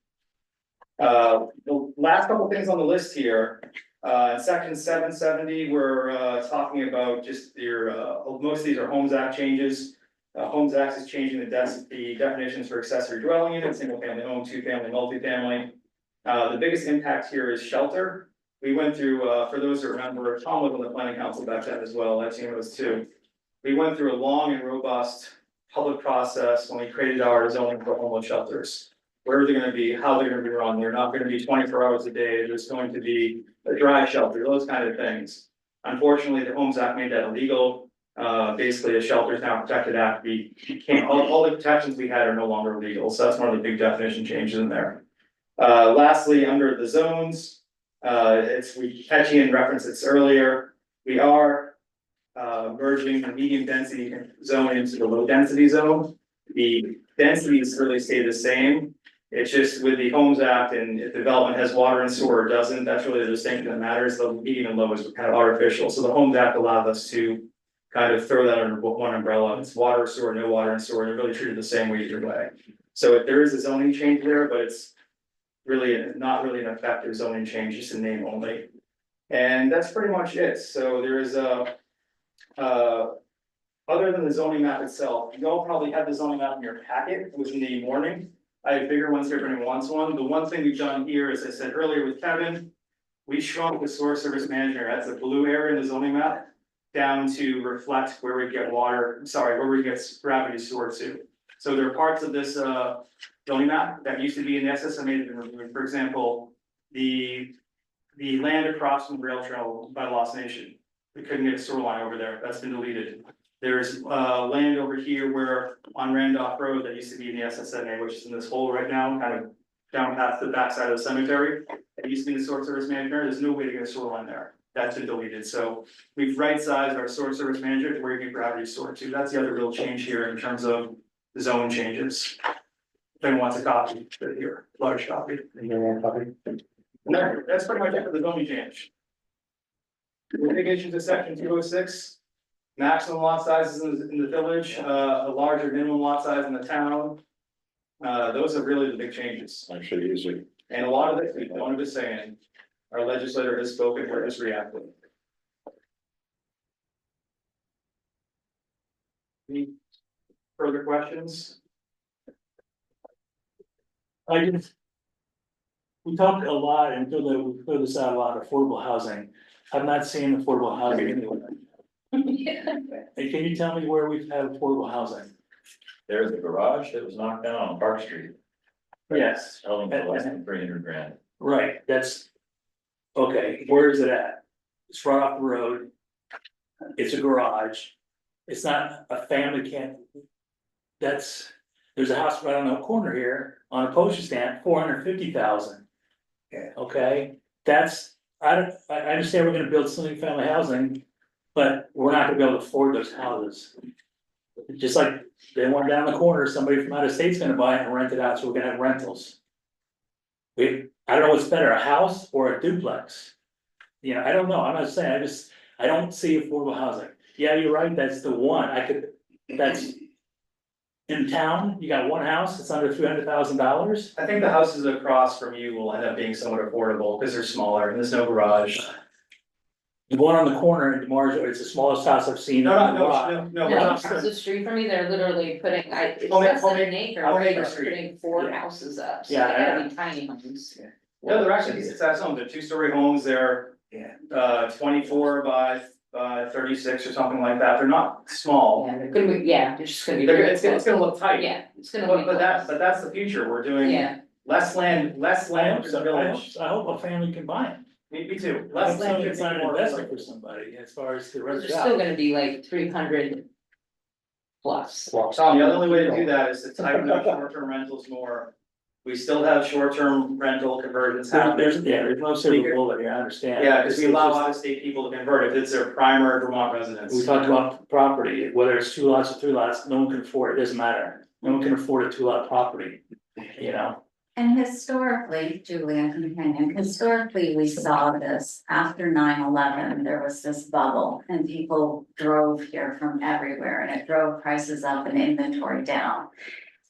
The last couple things on the list here, in section 770, we're talking about just your, most of these are Homes Act changes. Homes Act is changing the definitions for accessory dwelling unit, single family home, 2-family, multifamily. The biggest impact here is shelter. We went through, for those who remember, Tom was on the planning council back then as well, that team was too. We went through a long and robust public process when we created our zoning for homeless shelters. Where are they gonna be, how they're gonna be run, they're not gonna be 24 hours a day, there's going to be a dry shelter, those kind of things. Unfortunately, the Homes Act made that illegal. Basically, a shelter is now protected after you can't, all the protections we had are no longer legal, so that's one of the big definition changes in there. Lastly, under the zones, Hetchian referenced this earlier, we are merging the medium density zone into the low density zone. The densities really stay the same. It's just with the Homes Act and if development has water and sewer or doesn't, that's really the distinction that matters. The medium and low is kind of artificial. So the Homes Act allowed us to kind of throw that under one umbrella. It's water, sewer, no water and sewer. They're really treated the same way either way. So there is a zoning change there, but it's really not really an effective zoning change, just a name only. And that's pretty much it. So there is other than the zoning map itself, you all probably have the zoning map in your packet. It was in the morning. I have bigger ones here if anyone wants one. The one thing we've done here, as I said earlier with Kevin, we shrunk the source service manager, that's the blue area in the zoning map, down to reflect where we get water, where we get gravity sewer to. So there are parts of this zoning map that used to be in the SSMA that have been removed. For example, the land across from the rail trail by Lost Nation. We couldn't get a sewer line over there. That's been deleted. There's land over here where on Randolph Road that used to be in the SSMA, which is in this hole right now, kind of down past the backside of the cemetery. It used to be the sewer service manager. There's no way to get a sewer line there. That's been deleted. So we've right-sized our sewer service manager to where you can gravity store to. That's the other real change here in terms of the zone changes. If anyone wants a copy, put it here, large copy. No, that's pretty much it for the zoning change. The big issues of section 206, maximum lot sizes in the village, a larger minimum lot size in the town. Those are really the big changes. Actually, easy. And a lot of it, we don't be saying, our legislator has spoken, we're just reacting. Any further questions? We talked a lot and we threw this out a lot, affordable housing. I've not seen affordable housing anywhere. Yeah. Hey, can you tell me where we've had affordable housing? There's a garage that was knocked down on Park Street, Yes. selling for less than 300 grand. Right, that's, okay, where is it at? It's right off the road. It's a garage. It's not a family camp. There's a house right on the corner here on a postage stamp, 450,000. Yeah. Okay, I understand we're gonna build single family housing, but we're not gonna be able to afford those houses. Just like they want down the corner, somebody from out of state's gonna buy it and rent it out, so we're gonna have rentals. I don't know what's better, a house or a duplex? You know, I don't know, I'm not saying, I don't see affordable housing. Yeah, you're right, that's the one, that's. In town, you got one house, it's under $300,000. I think the houses across from you will end up being somewhat affordable because they're smaller and there's no garage. The one on the corner in Morrisville, it's the smallest house I've seen. No, in a no, lot. no, no, we're No, not. across the street from me, they're literally putting, it's Home- less than home- an acre, home but acre they're street. putting 4 Yeah. houses up, so Yeah, they I gotta be tiny homes. No, they're actually decent sized homes. They're 2-story homes. They're Yeah. 24 by 36 or something like that. They're not small. Yeah, they're gonna be, yeah, they're just gonna be. It's gonna look tight. Yeah, it's gonna be. But that's the future. We're doing Yeah, less land I for hope the so, village. I hope a family can buy it. Me too. I Less hope land. it's not an investment for somebody as far as the there's rest still of gonna be like 300 plus. Tom, the only way to do that is to tighten up short-term rentals more. We still have short-term rental conversions happening. there's no silver bullet here, I understand. Yeah, because we allow It's just- out-of-state people to convert if it's their primary Vermont residence. We talked about property, whether it's 2 lots or 3 lots, no one can afford it, doesn't matter. No one can afford a 2-lot property, you know? And historically, Julia Companion, historically, we saw this after 9/11. There was this bubble and people drove here from everywhere and it drove prices up and inventory down.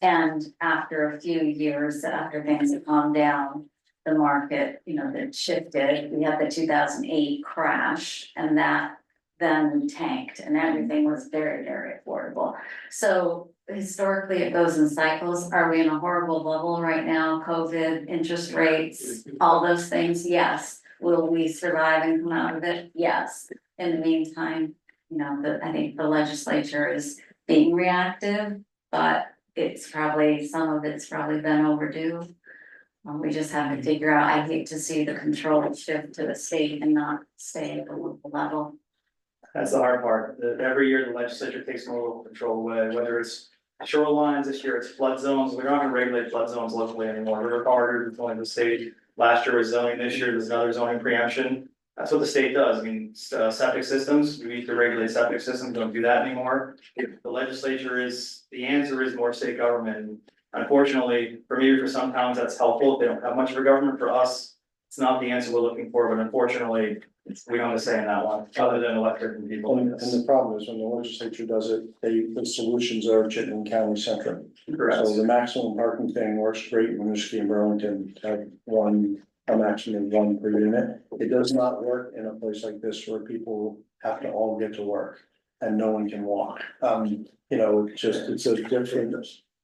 And after a few years, after things had calmed down, the market, that shifted. We had the 2008 crash and that then tanked and everything was very, very affordable. So historically, it goes in cycles. Are we in a horrible bubble right now? COVID, interest rates, all those things? Yes. Will we survive and come out of it? Yes. In the meantime, I think the legislature is being reactive, but some of it's probably been overdue. We just have to figure out, I hate to see the control shift to the state and not stay at the local level. That's the hard part. Every year the legislature takes more local control away, whether it's shorelines, this year it's flood zones. We're not gonna regulate flood zones locally anymore. River corridors, it's only the state. Last year was zoning, this year there's another zoning preemption. That's what the state does. I mean, septic systems, we need to regulate septic systems, don't do that anymore. The legislature the answer is more state government. Unfortunately, for maybe for some towns, that's helpful. They don't have much of a government. For us, it's not the answer we're looking for, but unfortunately, we don't have a say in that one, other than elected from people. And the problem is when the legislature does it, the solutions are Chittenden County centric. Correct. So the maximum parking thing works great in Winooski and Burlington, to have a maximum of 1 per unit. It does not work in a place like this where people have to all get to work and no one can walk.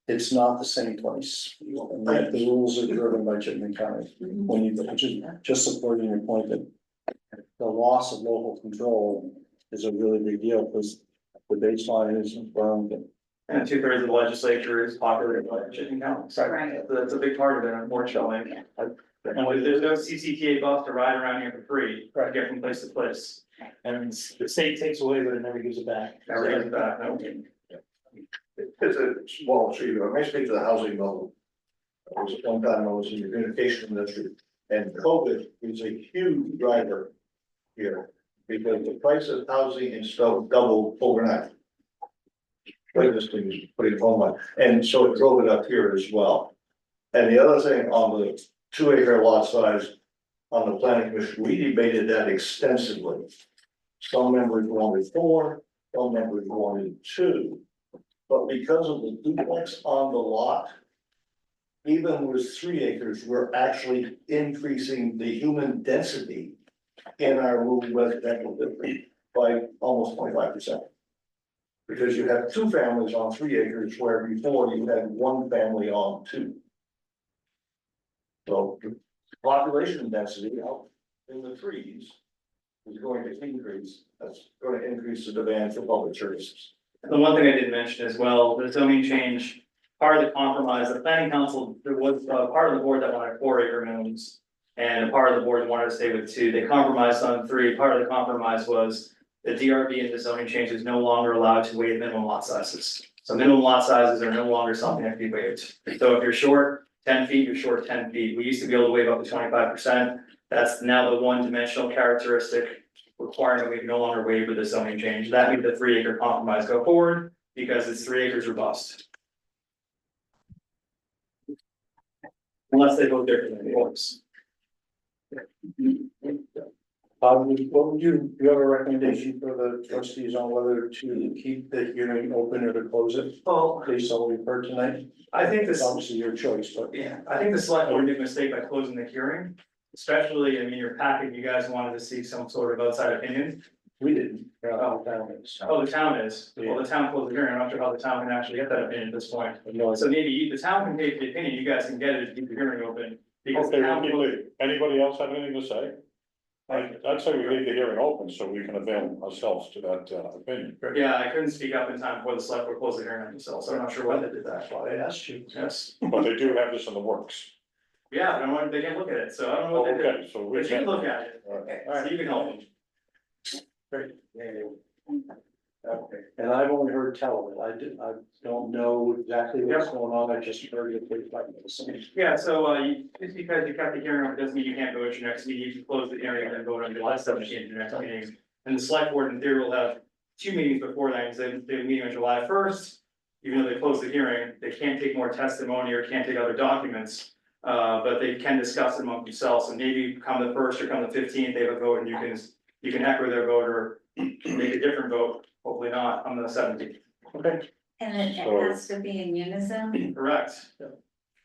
It's not the same place. And yet the rules are driven by Chittenden County. When you, just supporting your point that the loss of local control is a really big deal, because the baseline is Burlington. And 2/3 of the legislature is populated by Chittenden County, so Right. that's a big part of it, unfortunately. And with, there's no CCTA bus to ride around here for free, to get from place to place. And the state takes away, but it never gives it back. Never goes back, no. It's a small tree, but I speak to the housing bubble. It was one time I was in the communication industry, and COVID is a huge driver here. Because the price of housing in Stowe doubled overnight. Latest thing is putting home on, and so it drove it up here as well. And the other thing on the 2 acre lot size, on the planning commission, we debated that extensively. Some members wanted 4, some members wanted 2. But because of the duplex on the lot, even with 3 acres, we're actually increasing the human density in our rural residential district by almost 25%. Because you have 2 families on 3 acres, where before you had 1 family on 2. So the population density out in the trees is going to increase. That's going to increase the demand for public services. The one thing I didn't mention as well, the zoning change, part of the compromise, the planning council, there was part of the board that wanted 4 acre minimums. And a part of the board wanted to stay with 2, they compromised on 3, part of the compromise was the DRB and the zoning change is no longer allowed to waive minimum lot sizes. So minimum lot sizes are no longer something that can be waived. So if you're short 10 feet, you're short 10 feet, we used to be able to waive up to 25%. That's now the one-dimensional characteristic requirement we can no longer waive with the zoning change. That made the 3 acre compromise go forward, because it's 3 acres or bust. Unless they vote differently, of course. What would you have a recommendation for the trustees on whether to keep the hearing open or to close it? Well, Based on what we've heard tonight, I think it's this, obviously your choice, but. yeah, I think the select board made a mistake by closing the hearing. Especially, I mean, your packet, you guys wanted to see some sort of outside opinion. We didn't. Oh, the town is, well, the town closed the hearing, I'm not sure how the town can actually get that opinion at this point. So maybe the town can take the opinion, you guys can get it, keep the hearing open. Because the Okay, town we'll closed- keep it. Anybody else have anything to say? I'd say we leave the hearing open so we can avail ourselves to that opinion. Yeah, I couldn't speak up in time before the select board closed the hearing on themselves, so I'm not sure why they did that. That's why I asked you. Yes, But they do have this in the works. yeah, I don't know, they didn't look at it, so I don't know what they did, Okay, so we but you can can. look at it, so you can help them. Great. Okay, and I've only heard tell of it, I don't know exactly what's going on, I just heard it 45 minutes. Yeah, so, just because you kept the hearing open doesn't mean you can't go at your next meeting, you can close the hearing and then vote on July 17th, your next meeting. And the select board in theory will have 2 meetings before that, because they have a meeting on July 1st. Even though they close the hearing, they can't take more testimony or can't take other documents. But they can discuss it among themselves, and maybe come the 1st or come the 15th, they have a vote, and you can echo their vote or make a different vote, hopefully not on the 17th. Okay. And it has to be in unison. Correct.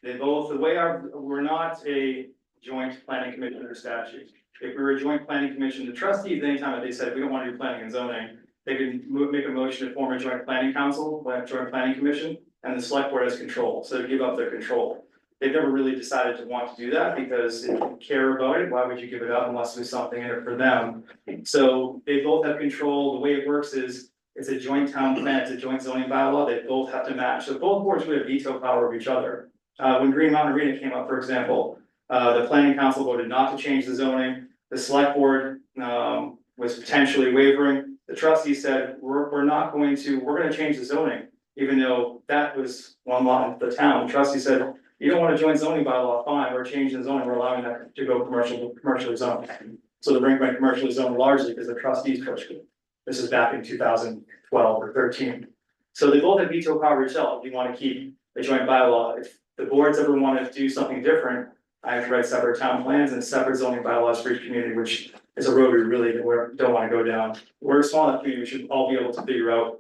They both, the way we're not a joint planning commission under statute. If we were a joint planning commission, the trustees, anytime that they said, we don't want to do planning and zoning, they can make a motion to form a joint planning council, like joint planning commission, and the select board has control, so they give up their control. They've never really decided to want to do that, because if you care about it, why would you give it up unless there's something in it for them? So they both have control. The way it works is, it's a joint town plan, it's a joint zoning bylaw, they both have to match, so both boards would have veto power of each other. When Green Mountain Arena came up, for example, the planning council voted not to change the zoning, the select board, was potentially wavering. The trustees said, we're gonna change the zoning, even though that was one law in the town. The trustee said, you don't want a joint zoning bylaw, fine, we're changing the zoning, we're allowing that to go commercially zoned. So the Ring went commercially zoned largely because the trustees pushed it. This is back in 2012 or 13. So they both have veto power itself. If you want to keep a joint bylaw, if the boards ever want to do something different, I have to write separate town plans and separate zoning bylaws for each community, which is a road we really don't want to go down. We're a small enough community, we should all be able to figure out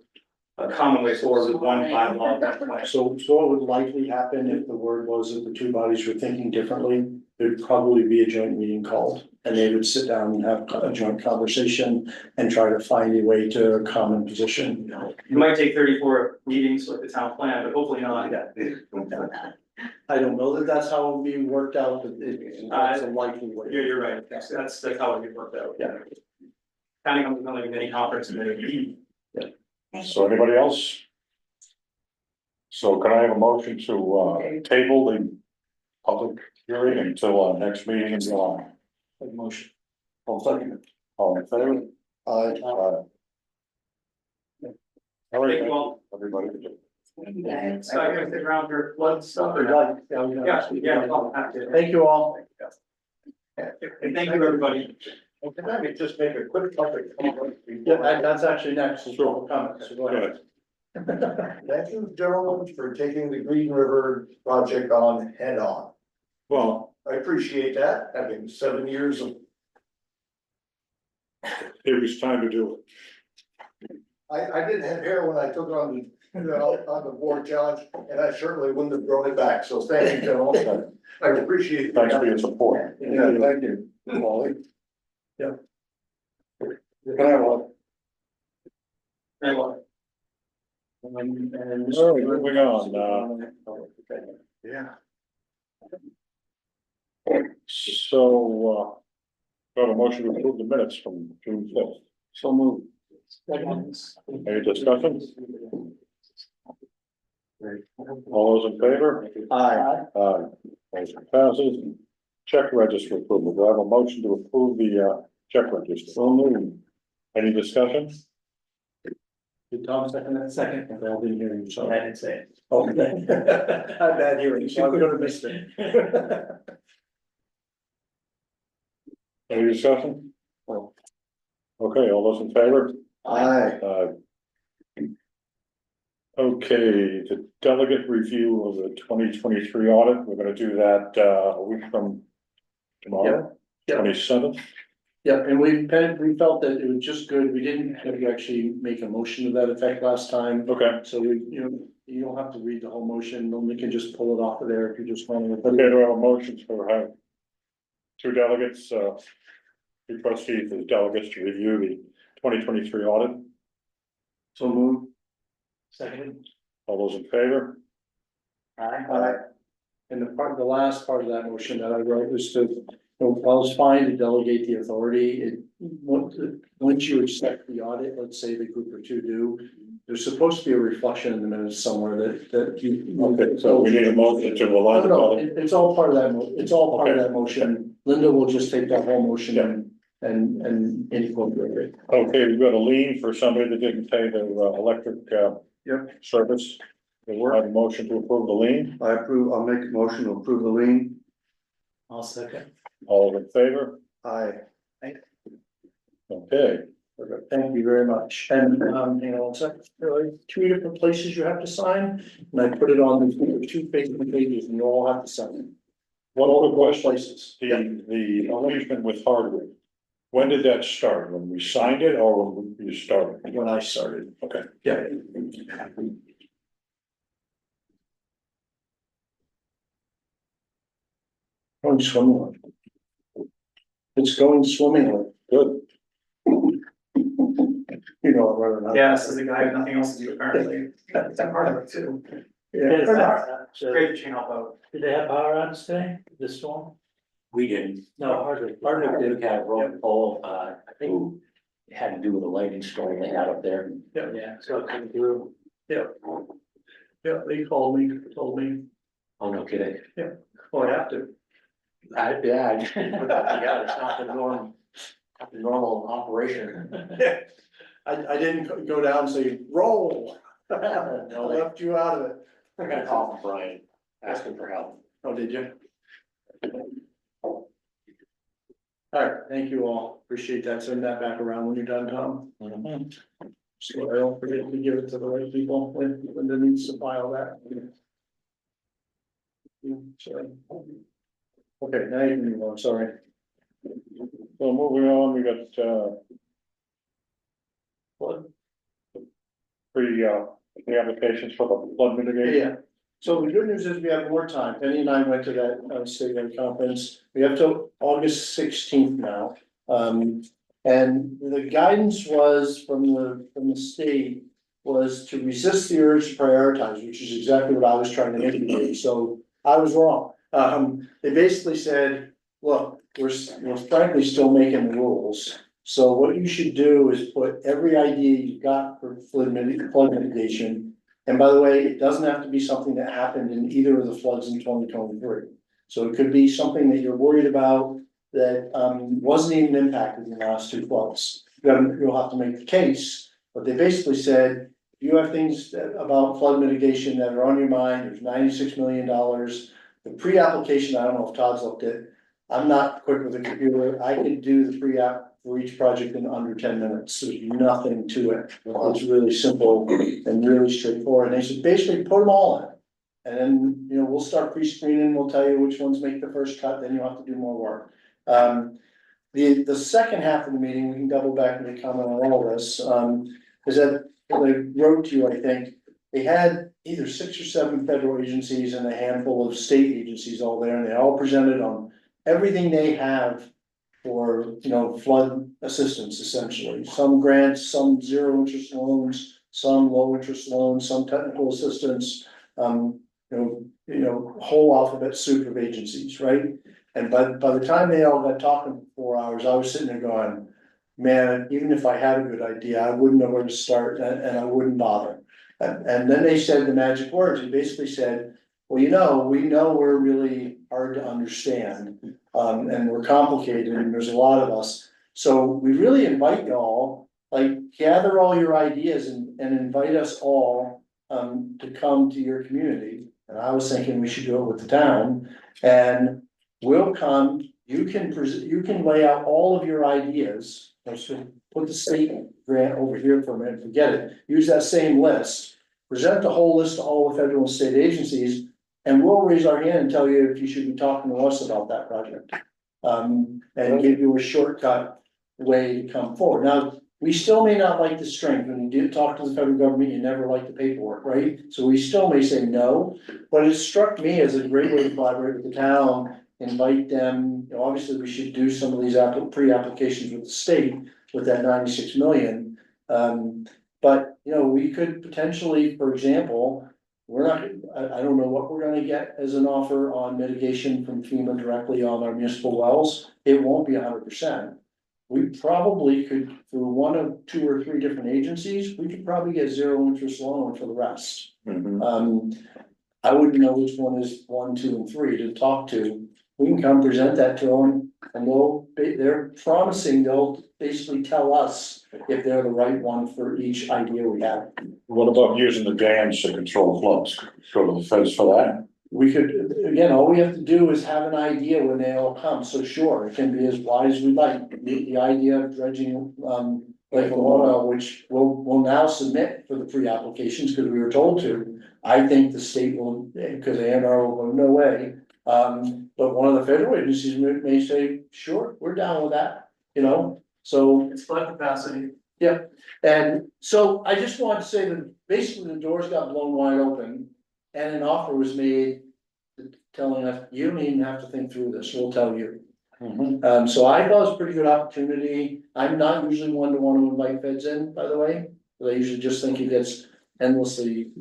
a common way forward with one bylaw, one plan. So what would likely happen if the word was that the 2 bodies were thinking differently? There'd probably be a joint meeting called, and they would sit down and have a joint conversation and try to find a way to a common position. It might take 34 meetings with the town plan, but hopefully not. I don't know that that's how it would be worked out, but it's a likely way. You're right, that's how it would work out. Yeah. Kind of comes with like a mini conference and then. So anybody else? So can I have a motion to table the public hearing until our next meeting in July? Motion. All second. All in favor? Aye. All right, Thank you all. everybody. So I gotta stick around for flood stuff or We're not? done. Yeah, I'll have to. Thank you all. And thank you, everybody. Well, can I just make a quick public comment? Yeah, that's actually next, is public comments, so go ahead. Thank you, gentlemen, for taking the Green River project on head on. Well, I appreciate that, having 7 years of, it was time to do it. I didn't have hair when I took on on the board challenge, and I certainly wouldn't have grown it back, so thank you, gentlemen. I appreciate. Thanks for your support. Yeah, thank you. Wally. Yeah. Can I have one? Very well. And. All right, moving on, Yeah. So, got a motion to approve the minutes from June 5th. So moved. Any discussion? All those in favor? Aye. Motion passes. Check register approval. Do I have a motion to approve the check register? So moved. Any discussion? Did Tom second that? Second. I didn't hear you, so. I didn't say it. Oh, okay. I had bad hearing, so I could have missed it. Any discussion? Okay, all those in favor? Aye. Okay, the delegate review of the 2023 audit, we're gonna do that a week from tomorrow, Yep. 27th. Yeah, and we felt that it was just good, we didn't have to actually make a motion to that effect last time. Okay, So we, you don't have to read the whole motion, we can just pull it off of there if you just want to. okay, do I have a motion for have two delegates, two trustees as delegates to review the 2023 audit? So move. Second. All those in favor? Aye. And the last part of that motion that I wrote was to, I was fine to delegate the authority, once you accept the audit, let's say the group or two do. There's supposed to be a reflection in the minutes somewhere that you. Okay, so we need a motion to allow the No, delegate. it's all part of that, it's all part of Okay. that motion, Linda will just take that whole motion and incorporate it. Okay, we've got a lien for somebody that didn't pay their electric service. We have a motion to approve the lien. I'll make a motion to approve the lien. I'll second. All in favor? Aye. Okay, Thank you very much, and hang on a second, there are 2 different places you have to sign, and I put it on the 2 Facebook pages, and you all have to sign. one quick Both question, places. the arrangement with Hardwick. When did that start? When we signed it or when you started? When I started. Okay. Yeah. Going swimmingly. It's going swimmingly. Good. You know, I'm running out. Yeah, this is a guy with nothing else to do apparently. That's part of it too. Did Great that you help out. they have power outs today, this storm? We didn't. No, hardly. We had a road pole, I think it had to do with the lighting storm they had up there. Yeah, so it came through. Yeah, they told me. Oh, no kidding. Oh, I have to. Yeah, it's not the normal operation. I didn't go down and say, roll. I left you out of it. I got a call from Brian asking for help. Oh, did you? All right, thank you all. Appreciate that. Send that back around when you're done, Tom. So I don't forget to give it to the right people when they need to file that. Sorry. Okay, now you can move on, sorry. So moving on, we got the applications for the flood mitigation. Yeah, so the good news is we have more time. Penny and I went to that statewide conference. We have till August 16th now. And the guidance was from the state was to resist the urge to prioritize, which is exactly what I was trying to indicate. So I was wrong. They basically said, look, we're frankly still making the rules. So what you should do is put every idea you've got for flood mitigation And by the way, it doesn't have to be something that happened in either of the floods in 2023. So it could be something that you're worried about that wasn't even impacted in the last two floods. You'll have to make the case, but they basically said, if you have things about flood mitigation that are on your mind, there's $96 million. The pre-application, I don't know if Todd's looked at, I'm not quick with a computer, I can do the pre-app for each project in under 10 minutes, there's nothing to it. It's really simple and really straightforward, and they should basically put them all in. And then, you know, we'll start pre-screening, we'll tell you which ones make the first cut, then you'll have to do more work. The second half of the meeting, we can double back and comment on all of this, is that I wrote to you, I think, they had either 6 or 7 federal agencies and a handful of state agencies all there, and they all presented on everything they have for, you know, flood assistance essentially. Some grants, some zero interest loans, some low interest loans, some technical assistance, you know, whole alphabet soup of agencies, right? And by the time they all got talking for 4 hours, I was sitting there going, man, even if I had a good idea, I wouldn't know where to start and I wouldn't bother. And then they said the magic words, they basically said, well, you know, we know we're really hard to understand, and we're complicated and there's a lot of us. So we really invite y'all, like, gather all your ideas and invite us all to come to your community. And I was thinking we should do it with the town, and we'll come, you can lay out all of your ideas. So put the state grant over here for a minute, forget it, use that same list, present the whole list to all the federal and state agencies, and we'll raise our hand and tell you if you should be talking to us about that project. And give you a shortcut way to come forward. Now, we still may not like the strength. When you do talk to the federal government, you never like the paperwork, right? So we still may say no, but it struck me as a great way to collaborate with the town, invite them. You know, obviously, we should do some of these pre-applications with the state with that 96 million. But, you know, we could potentially, for example, I don't know what we're gonna get as an offer on mitigation from FEMA directly on our municipal wells. It won't be 100%. We probably could, through one of 2 or 3 different agencies, we could probably get zero interest loan for the rest. I wouldn't know which one is 1, 2, and 3 to talk to. We can come present that to them, and they're promising they'll basically tell us if they're the right one for each idea we have. What about using the dams to control floods? Go to the feds for that? We could, again, all we have to do is have an idea when they all come, so sure, it can be as wide as we like. The idea of dredging, Lake Oil, which we'll now submit for the pre-applications, because we were told to. I think the state will, because ANR will go, no way. But one of the federal agencies may say, sure, we're down with that, you know, so. It's flood capacity. Yeah, and so I just want to say that basically the doors got blown wide open and an offer was made telling us, you don't even have to think through this, we'll tell you. So I thought it was a pretty good opportunity. I'm not usually one to want to invite feds in, by the way, but I usually just think it gets endlessly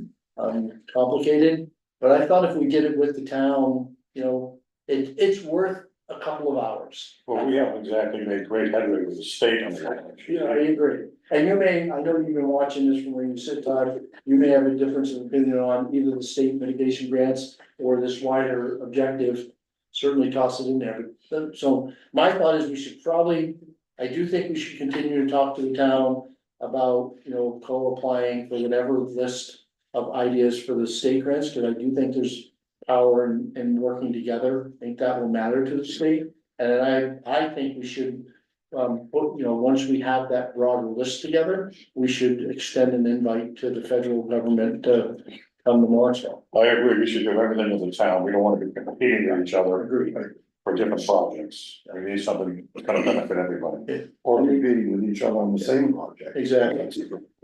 complicated. But I thought if we did it with the town, you know, it's worth a couple of hours. Well, we haven't exactly made great headway with the state on that. Yeah, I agree. And you may, I know you've been watching this from where you sit, Todd, you may have a difference of opinion on either the state mitigation grants or this wider objective. Certainly toss it in there, but so my thought is we should probably, I do think we should continue to talk to the town about, you know, co-applying for whatever list of ideas for the state grants, because I do think there's power in working together. I think that will matter to the state. And then I think we should, you know, once we have that broader list together, we should extend an invite to the federal government to come to Morrisville. I agree, we should do everything with the town, we don't wanna be competing with each other Agree. for different projects. We need something that's gonna benefit everybody. Or competing with each other on the same project. Exactly.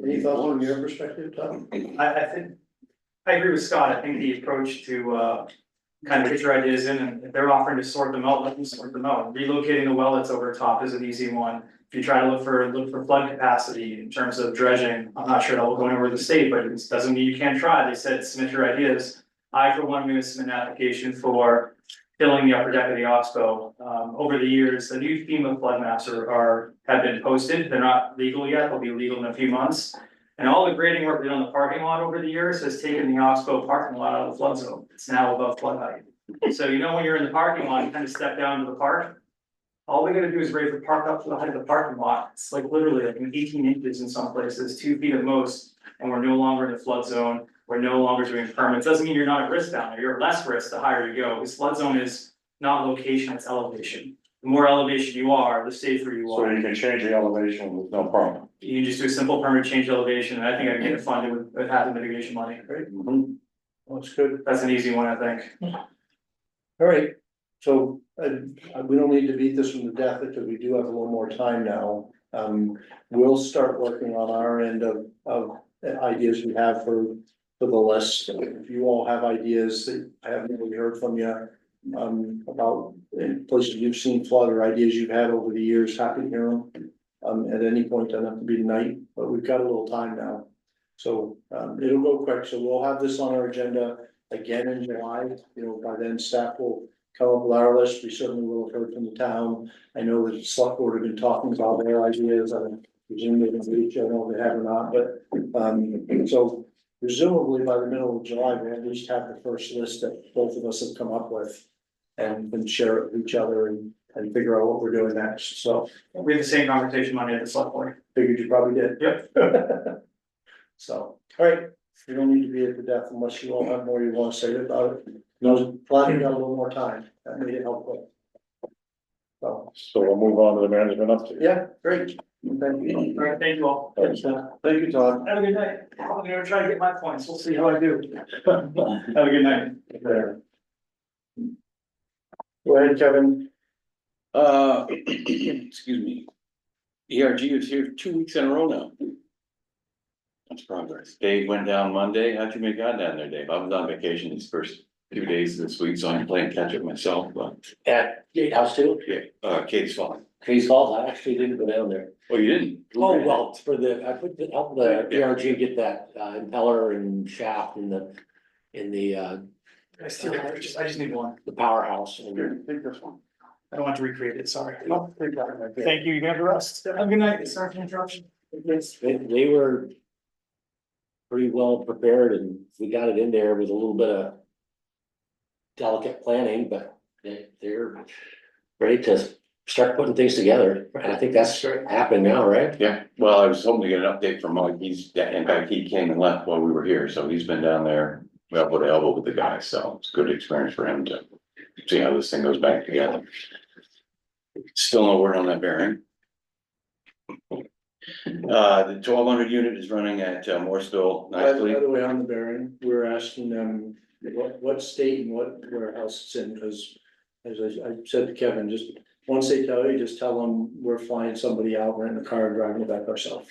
Any thoughts from your perspective, Tom? I think, I agree with Scott. I think the approach to kind of get your ideas in, and if they're offering to sort them out, let them sort them out. Relocating a well that's over top is an easy one. If you try to look for flood capacity in terms of dredging, I'm not sure that will go anywhere with the state, but it doesn't mean you can't try. They said submit your ideas. I, for one, am gonna submit an application for filling the upper deck of the Oxbow. Over the years, the new FEMA flood maps have been posted. They're not legal yet. They'll be legal in a few months. And all the grading work we did on the parking lot over the years has taken the Oxbow parking lot out of the flood zone. It's now above flood height. So you know, when you're in the parking lot, you kind of step down to the park. All we gotta do is raise the park up to the height of the parking lot. It's like literally like 18 inches in some places, 2 feet at most. And we're no longer in the flood zone. We're no longer doing permits. Doesn't mean you're not at risk down there. You're at less risk the higher you go. This flood zone is not location, it's elevation. The more elevation you are, the safer you So are. you can change the elevation with no problem. You can just do a simple permit change elevation, and I think I can get it funded with half the mitigation money. Great. That's good. That's an easy one, I think. All right, so, we don't need to beat this from the death, because we do have a little more time now. We'll start working on our end of ideas we have for the list. If you all have ideas that I haven't really heard from you, about places you've seen flood or ideas you've had over the years, happy to hear them. At any point, doesn't have to be tonight, but we've got a little time now. So, it'll go quick, so we'll have this on our agenda again in July. You know, by then staff will come up with our list. We certainly will have heard from the town. I know that the select board have been talking about their ideas, and presumably they can reach, I don't know if they have or not, but, so presumably by the middle of July, we at least have the first list that both of us have come up with. And then share it with each other and figure out what we're doing next, so We had the same conversation Monday at the select board. figured you probably did. Yep. So, all right, you don't need to be at the death unless you all have more you wanna say about it. No, glad we got a little more time, that made it helpful. So, So we'll move on to the management update. yeah, great, thank you. All right, thank you all. Thank you, Todd. Have a good night. I'm gonna try to get my points. We'll see how I do. Have a good night. There. Go ahead, Kevin. Excuse me. ERG is here 2 weeks in a row now. That's progress. Dave went down Monday. How'd you make out down there, Dave? I was on vacation these first 2 days this week, so I'm playing catch up myself, but At Gatehouse too, yeah, Kate's falling. Case Falls, I actually didn't go down there. Oh, you didn't? Oh, well, for the, I put the, help the ERG get that impeller and shaft in the I just need one. the powerhouse. And Take this one. I don't want to recreate it, sorry. Thank you, you can have the rest. Have a good night. Sorry for the interruption. they were pretty well prepared, and we got it in there with a little bit of delicate planning, but they're ready to start putting things together, and I think that's happening now, right? Yeah, well, I was hoping to get an update from Mike. In fact, he came and left while we were here, so he's been down there elbow to elbow with the guys, so it's a good experience for him to see how this thing goes back together. Still no word on that bearing. The 1200 unit is running at Morrisville By nicely. the way, on the bearing, we're asking them what state and what warehouse it's in, because as I said to Kevin, just once they tell you, just tell them we're flying somebody out, renting a car and driving it back ourselves.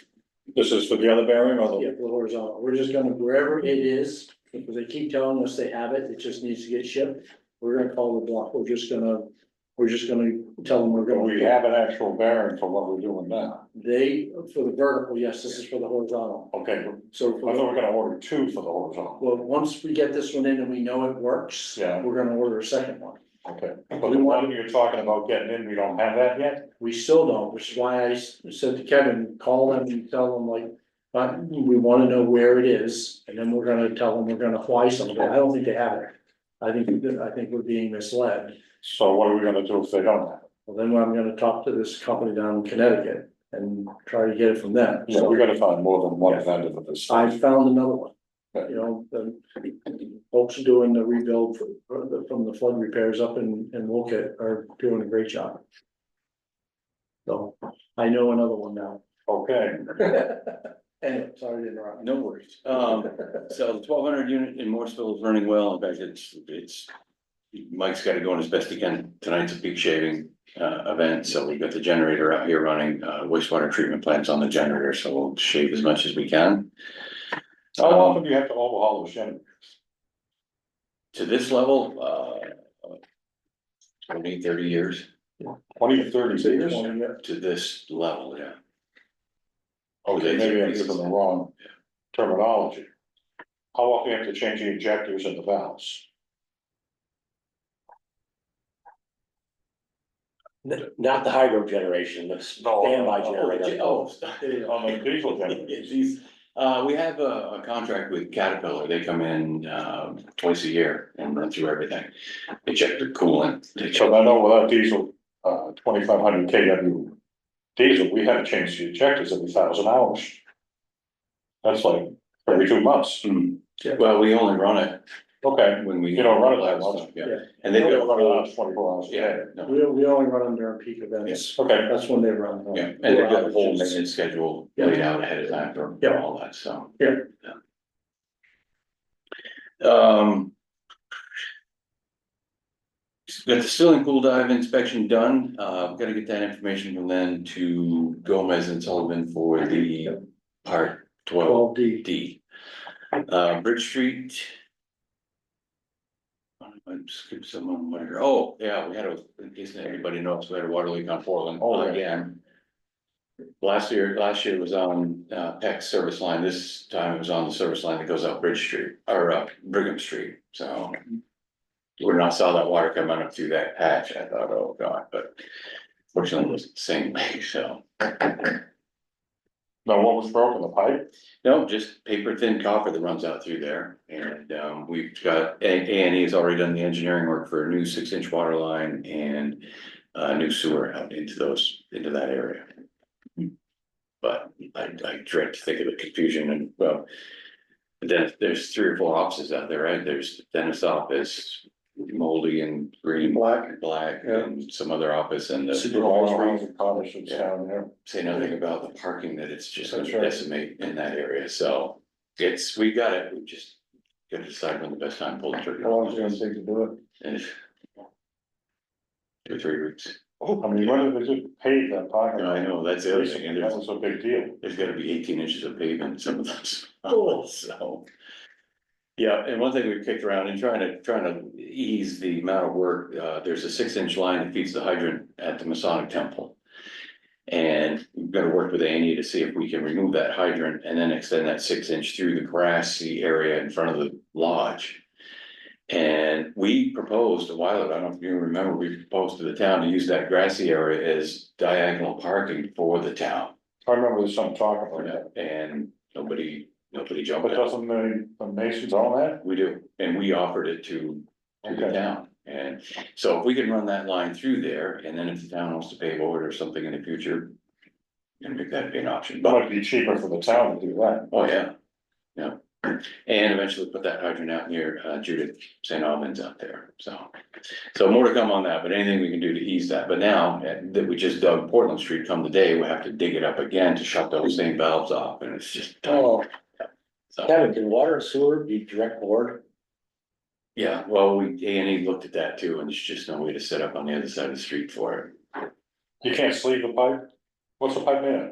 This is for the other bearing or Yeah, the? for the horizontal, we're just gonna, wherever it is, because they keep telling us they have it, it just needs to get shipped. We're gonna call the block, we're just gonna tell them we're gonna. We have an actual bearing for what we're doing now. They, for the vertical, yes, this is for the horizontal, Okay, so. I thought we were gonna order 2 for the horizontal. Well, once we get this one in and we know it works. Yeah. We're gonna order a second one. Okay, but the one you're talking about getting in, we don't have that yet? We still don't, which is why I said to Kevin, call them and tell them like, we wanna know where it is, and then we're gonna tell them we're gonna fly something. I don't think they have it. I think we're being misled. So what are we gonna do if they don't have it? Well, then I'm gonna talk to this company down in Connecticut and try to get it from them. So we gotta find more than one Yeah. vendor for this. I found another one. Okay. You know, the folks doing the rebuild from the flood repairs up in Woolkit are doing a great job. So I know another one now. Okay, Anyway, sorry to interrupt. No worries. So the 1200 unit in Morrisville is running well. In fact, it's Mike's got to go in as best he can. Tonight's a peak shaving event, so we've got the generator out here running. Wastewater treatment plants on the generator, so we'll shave as much as we can. how often do you have to overhaul the generators? To this level, 20, 30 years 20 to 30 years? to this level, yeah. Okay, maybe I'm using the wrong terminology. How often do you have to change the injectors and the valves? Not the hydro generation, the standby generator. Oh, On the diesel generators? We have a contract with Caterpillar. They come in, twice a year and run through everything. They check the coolant. They check. So I know with our diesel, 2500 KW diesel, we had to change the injectors every 1,000 hours. That's like every 2 months. Well, we only run it Okay, when we. you don't run it that much. Yeah, Yeah. and they've They got. don't run it 24 hours a Yeah, day. no, We only run them during peak events. Okay, That's when they run. yeah, and they've got a whole maintenance schedule laid out ahead of time for Yeah. all that, so. Yeah. Got the ceiling pool dive inspection done, gotta get that information from them to Gomez and Sullivan for the part 12D. 12D. Bridge Street. I skipped someone, where, oh, yeah, we had a, in case anybody knows, we had a water leak on Portland, Oh, yeah. again. Last year it was on, Peck's service line, this time it was on the service line that goes up Bridge Street, or up Brigham Street, so. When I saw that water coming up through that patch, I thought, oh god, but fortunately it was the same way, so. now what was broken, the pipe? No, just paper thin copper that runs out through there, and we've got, A&E has already done the engineering work for a new 6-inch water line and. New sewer out into that area. But I dread to think of the confusion and, well. Then there's 3 or 4 offices out there, right? There's the dentist's office, moldy and green. Black, Yeah. and some other office and the. Supervisory cottages down there. Say nothing about the parking that it's just gonna That's right. decimate in that area, so we got it, we just gotta decide when the best time to pull the trigger. How long is it gonna take to do it? And 2 or 3 weeks. I mean, when did they just pave that parking? I know, that's the other thing, and That was a big deal. there's gotta be 18 inches of pavement in some of those, Oh. so. Yeah, and one thing we've kicked around and trying to ease the amount of work, there's a 6-inch line that feeds the hydrant at the Masonic Temple. And we've got to work with A&E to see if we can remove that hydrant and then extend that 6-inch through the grassy area in front of the lodge. And we proposed a while ago, I don't know if you remember, we proposed to the town to use that grassy area as diagonal parking for the town. I remember there's some talk about that. And nobody jumped But up. doesn't the Masons own that? We do, and we offered it to the Okay. town, and so if we can run that line through there, and then if the town wants to pave over it or something in the future. And make that be an option, It but, might be cheaper for the town to do that. oh, yeah. Yeah, and eventually put that hydrant out near Judith St. Albans out there, so. So more to come on that, but anything we can do to ease that, but now that we just dug Portland Street come the day, we have to dig it up again to shut those same valves off, and it's just. Oh, So, Kevin, can water and sewer be direct board? yeah, well, A&E looked at that too, and there's just no way to set up on the other side of the street for it, You can't sleeve the pipe? What's the pipe in?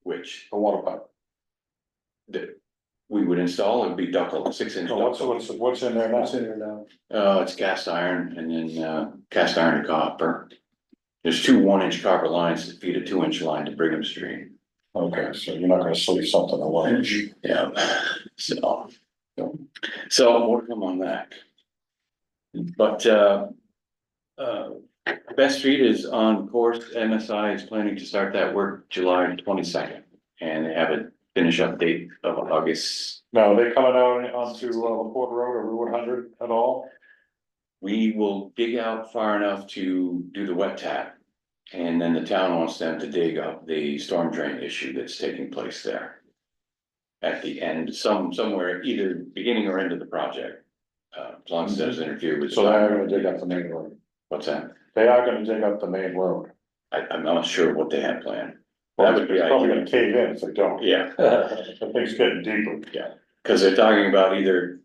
which. The water pipe? That we would install, it would be ductile, 6-inch So ductile. what's in there now? What's in there now? It's cast iron and then cast iron and copper. There's 2 1-inch copper lines that feed a 2-inch line to Brigham Street. Okay, so you're not gonna sleeve something at 1 inch. Yeah, so more to come on that. But Best Street is on course, MSI is planning to start that work July 22nd. And they have a finish up date of August. Now, are they coming out onto LaPorte Road or Route 100 at all? We will dig out far enough to do the wet tap. And then the town wants them to dig up the storm drain issue that's taking place there. At the end, somewhere either beginning or end of the project. As long as it doesn't interfere with. So they are gonna dig up the main road. What's that? They are gonna dig up the main road. I'm not sure what they have planned. Well, That would be it's probably ideal. gonna cave in if they don't. Yeah, The thing's getting deeper. cause they're talking about either.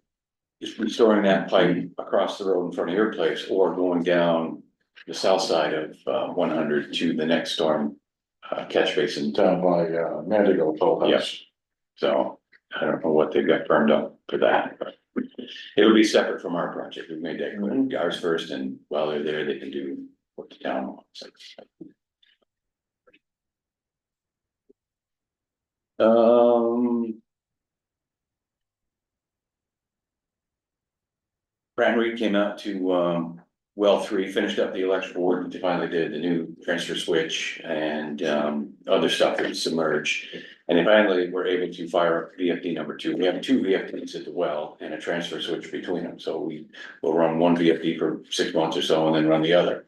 Just restoring that pipe across the road in front of your place or going down the south side of 100 to the next storm. Catch basin. Down by Mandigo Toll House. So I don't know what they've got firmed up for that, but it'll be separate from our project. We've made that clear. Ours first, and while they're there, they can do what the town wants. Brad Reed came out to well three, finished up the electrical work that they finally did, the new transfer switch and, other stuff that was submerged. And they finally were able to fire up VFD number two. We have two VFDs at the well and a transfer switch between them, so we will run one VFD for 6 months or so and then run the other.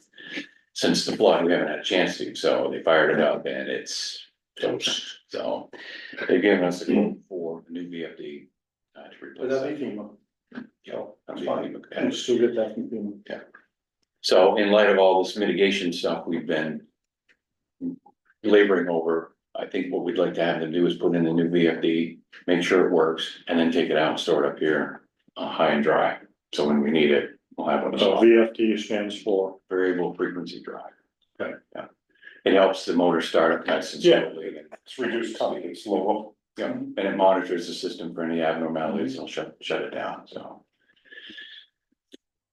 Since the flood, we haven't had a chance to, so they fired it up and it's toast, so they've given us a quote for a new VFD. To Would replace that it. be FEMA? So, That's fine. And still get that from FEMA. So in light of all this mitigation stuff we've been laboring over, I think what we'd like to have them do is put in the new VFD, make sure it works, and then take it out and store it up here, high and dry. So when we need it, we'll have one. So VFD stands for, Variable frequency drive. Okay. Yeah. It helps the motor start up nice and Yeah. slowly. it's reduced time, it's lower. Yeah, and it monitors the system for any abnormalities, it'll shut it down, so.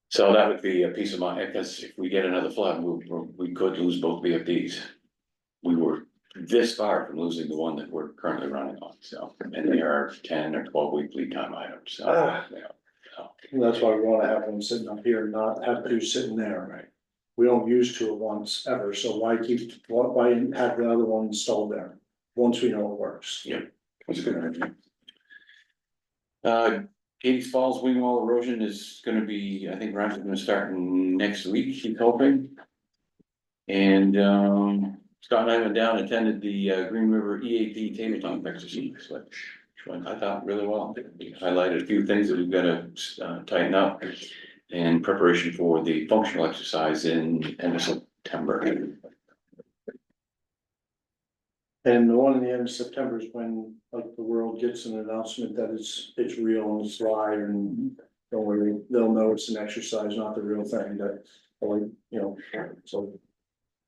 So that would be a peace of mind, because if we get another flood, we could lose both VFDs. We were this far from losing the one that we're currently running on, so, and they are 10 or 12 week lead time items, so. Yeah, so. And that's why we wanna have them sitting up here and not have two sitting there. Right. We don't use two at once ever, so why have the other one installed there? Once we know it works. Yeah. That's a good idea. Katie's Falls wing wall erosion is gonna be, I think Ryan's gonna start next week, he's hoping. And, Scott and I went down and attended the, Green River EAP tabletop exercise, which went, I thought, really well. We highlighted a few things that we've gotta, tighten up in preparation for the functional exercise in end of September. And the one in the end of September is when, like, the world gets an announcement that it's real and it's live and don't worry, they'll know it's an exercise, not the real thing, that, like, you know, so.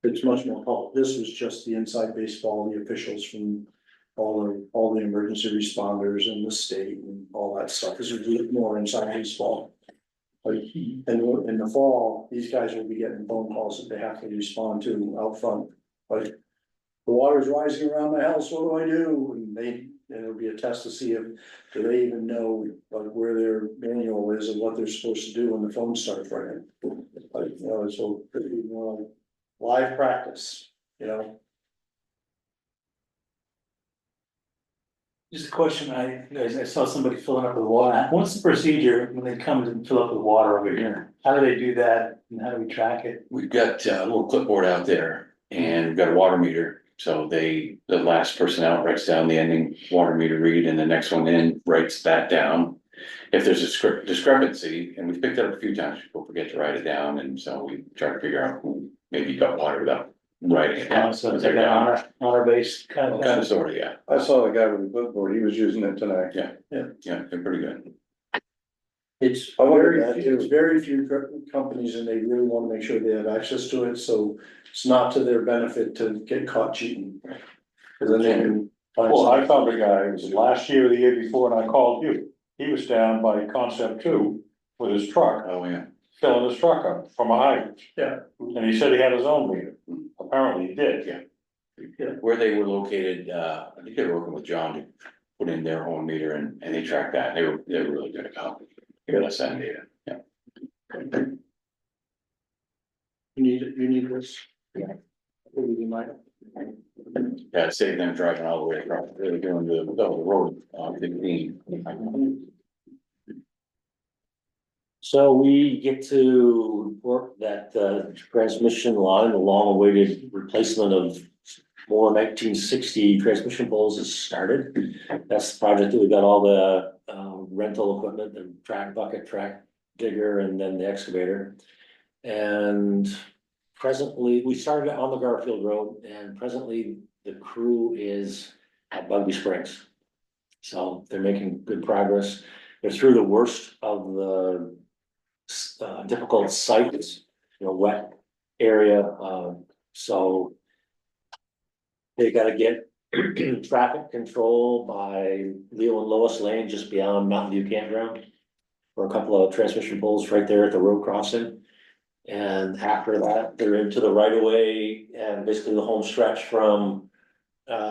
It's much more public. This was just the inside baseball, the officials from all the emergency responders and the state and all that stuff. This is more inside baseball. Like, and in the fall, these guys will be getting phone calls that they have to respond to out front, like, the water's rising around my house, what do I do? And it'll be a test to see if, do they even know, like, where their manual is and what they're supposed to do when the phone starts ringing. Like, you know, so it'd be more like live practice, you know? Just a question, I saw somebody filling up with water. What's the procedure when they come and fill up with water over here? How do they do that and how do we track it? We've got a little clipboard out there and we've got a water meter. So the last person out writes down the ending water meter read and the next one in writes that down. If there's a discrepancy, and we've picked it up a few times, people forget to write it down, and so we try to figure out who maybe got water without writing it down. So it's like an honor based kind of. Kind of sort of, yeah. I saw the guy with the clipboard, he was using it tonight. Yeah, they're pretty good. It's I wonder very, that few- too. it's very few companies and they really wanna make sure they have access to it, so it's not to their benefit to get caught cheating. Cause then they can. find Well, I something. found a guy, it was last year or the year before, and I called you. He was down by Concept 2 with his truck, Oh, yeah. filling his truck up from a hydrant. Yeah. And he said he had his own meter. Apparently he did. Yeah. Where they were located, I think they were working with John to put in their own meter and they tracked that. They were really good about giving us that data. Yeah. You need this? Yeah. You might. Yeah, save them driving all the way across, really doing the road, the green. So we get to report that transmission line, the long-awaited replacement of more 1960 transmission poles has started. That's the project that we got all the rental equipment, the track bucket, track digger, and then the excavator. And presently, we started on the Garfield Road, and presently the crew is at Bugby Springs. So they're making good progress. They're through the worst of the difficult sites, wet area, so they gotta get traffic control by Leo and Lois Lane, just beyond Mountain View Campground, for a couple of transmission poles right there at the road crossing. And after that, they're into the right of way and basically the home stretch from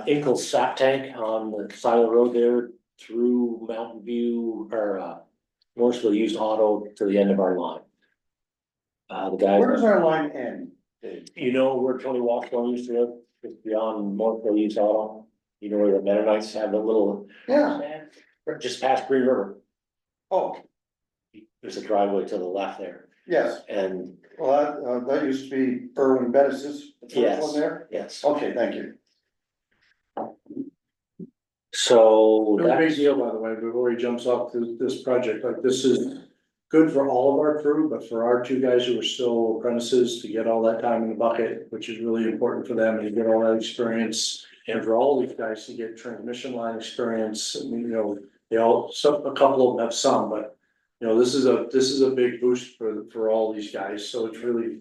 Inkle's sap tank on the side of the road there through Mountain View or Morrisville Used Auto to the end of our line. The guys, Where does our line end? you know where Tony Washburn used to live, just beyond Morrisville East Auto? You know where the Mennonites have the little, Yeah, just past Green River, oh, there's a driveway to the left there, yes, and well, that used to be Irwin Bettis's, the first Yes. one there? yes, Okay, thank you. so No big that's. deal, by the way, before he jumps off this project, like this is good for all of our crew, but for our two guys who are still apprentices to get all that time in the bucket, which is really important for them to get all that experience. And for all these guys to get transmission line experience, I mean, you know, they all, a couple of them have some, but you know, this is a big boost for all these guys, so it's really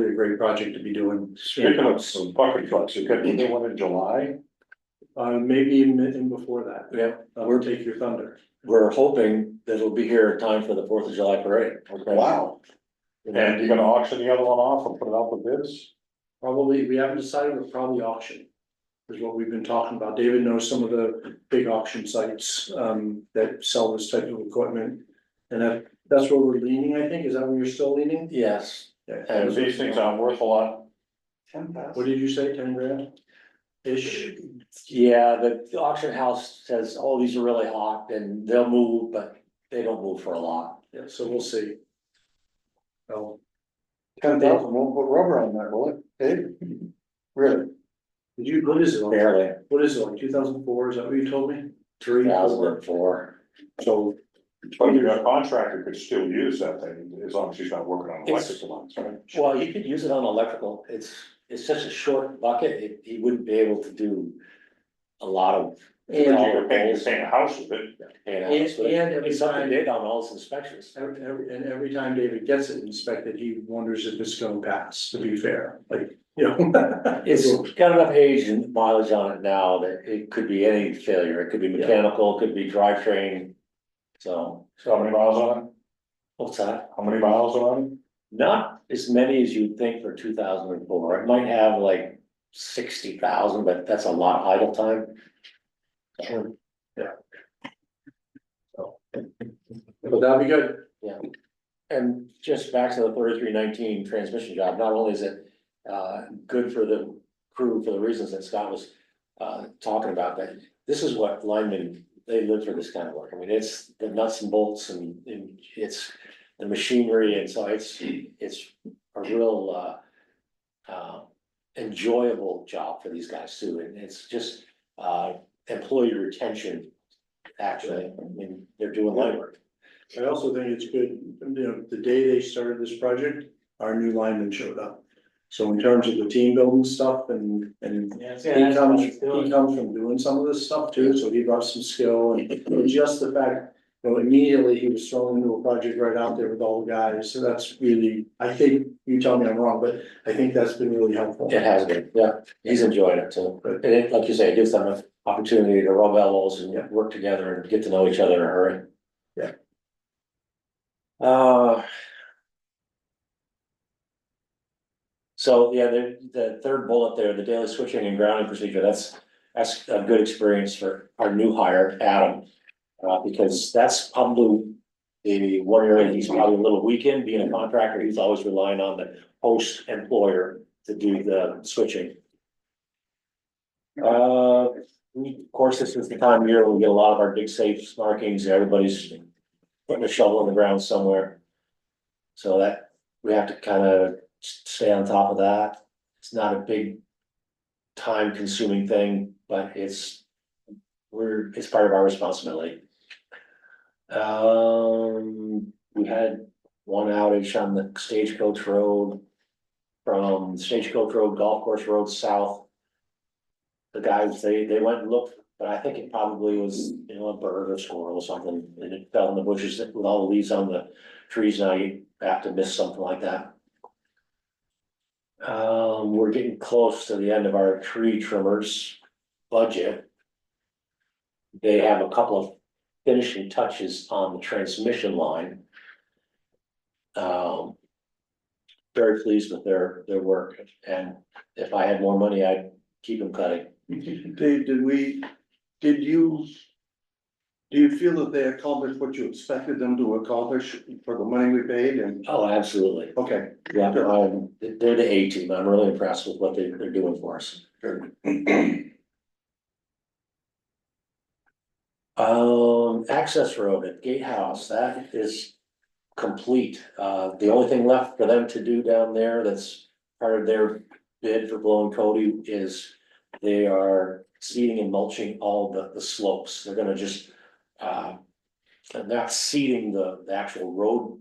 a great project to be doing. Speaking of some bucket trucks, you got either one in July? Maybe in before that. Yeah, We'll take your thunder. we're hoping that it'll be here in time for the 4th of July parade. Okay. Wow, You know, And you're gonna auction the other one off and put it out for bids? Probably, we haven't decided, but probably auction. Is what we've been talking about. David knows some of the big auction sites, that sell this type of equipment. And that's where we're leaning, I think. Is that where you're still leaning? Yes, Yeah. And these things aren't worth a lot. 10,000. What did you say, 10 grand? Ish? yeah, the auction house says, oh, these are really hot and they'll move, but they don't move for a lot. Yeah, so we'll see. Oh, 10,000 won't put rubber on that, will it? Dave? Really? did you, what is it? Barely, What is it, like 2004? Is that what you told me? 3, 4? 2004. So, But your contractor could still use that thing as long as he's not working on electrical lines, right? Well, you could use it on electrical, it's such a short bucket, he wouldn't be able to do a lot of. But you taller could paint, poles paint a house with it. and And- outs, but and every it's something time- they did on all his inspections. every time David gets it inspected, he wonders if it's gonna pass, to be fair, like, you know. It's got enough age and mileage on it now that it could be any failure, it could be mechanical, it could be drivetrain. So, So how many miles on it? what's that? How many miles are on Not as many as you'd think for 2004. It might have like 60,000, but that's a lot of idle time. But that'd be good. And just back to the 3319 transmission job, not only is it good for the crew for the reasons that Scott was talking about, that this is what linemen, they live for this kind of work. I mean, it's the nuts and bolts and it's the machinery, and so it's a real enjoyable job for these guys too, and it's just employee retention. Actually, I mean, they're doing light work. I also think it's good, you know, the day they started this project, our new lineman showed up. So in terms of the team building stuff and he comes from doing some of this stuff too, so he brought some skill and just the fact. You know, immediately he was thrown into a project right out there with all the guys, so that's really, I think, you tell me I'm wrong, but I think that's been really helpful. It has been, yeah, he's enjoying it too, and it, like you say, it gives them an opportunity to rub elbows and work together and get to know each other in a hurry. Yeah. So, yeah, the third bullet there, the daily switching and grounding procedure, that's a good experience for our new hire, Adam. Because that's probably the one area he's probably a little weak in, being a contractor, he's always relying on the host employer to do the switching. Of course, this is the time of year when we get a lot of our big safe markings, everybody's putting a shovel in the ground somewhere. So that, we have to kind of stay on top of that. It's not a big time consuming thing, but it's part of our responsibility. We had one outage on the Stagecoach Road. From Stagecoach Road, Golf Course Road south. The guys, they went and looked, but I think it probably was, you know, a bird or squirrel or something, and it fell in the bushes with all the leaves on the trees. Now you have to miss something like that. We're getting close to the end of our tree trimmers budget. They have a couple of finishing touches on the transmission line. Very pleased with their work, and if I had more money, I'd keep them cutting. Dave, did you Do you feel that they accomplished what you expected them to accomplish for the money we paid and? Oh, absolutely. Okay, Yeah, they're the A team. I'm really impressed with what they're doing for us. good. Access road at Gatehouse, that is complete. The only thing left for them to do down there that's part of their bid for blowing Cody is they are seeding and mulching all the slopes. They're gonna just, not seeding the actual road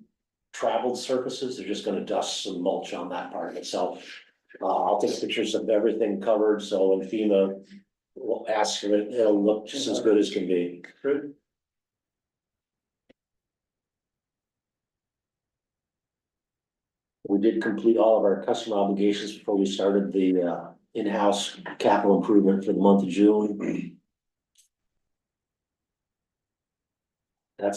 traveled surfaces. They're just gonna dust some mulch on that part itself. I'll take pictures of everything covered, so when FEMA will ask for it, it'll look just as good as can be. Good. We did complete all of our customer obligations before we started the in-house capital improvement for the month of June. That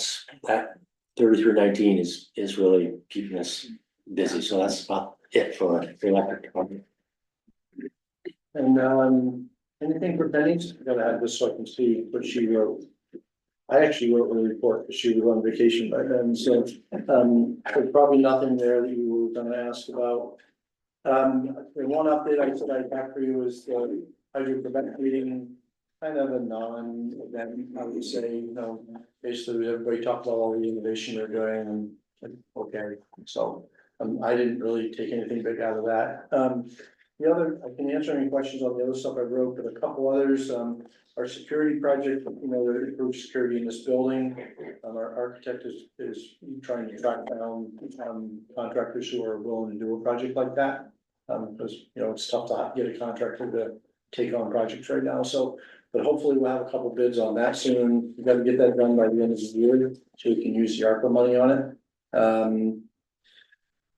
3319 is really keeping us busy, so that's about it for the electric department. And anything for Penny's? I gotta have this so I can see what she wrote. I actually wrote a report, because she was on vacation by then, so, there's probably nothing there that you were gonna ask about. The one update I said I'd have for you is the hydro prevent meeting, kind of a non-event, I would say, you know, basically everybody talked about all the innovation they're doing and, okay, so. I didn't really take anything big out of that. The other, I can answer any questions on the other stuff I wrote, but a couple others, our security project, you know, to improve security in this building. Our architect is trying to track down, contractors who are willing to do a project like that. Because, you know, it's tough to get a contractor to take on projects right now, so, but hopefully we'll have a couple bids on that soon. We gotta get that done by the end of the year, so we can use the ARPA money on it.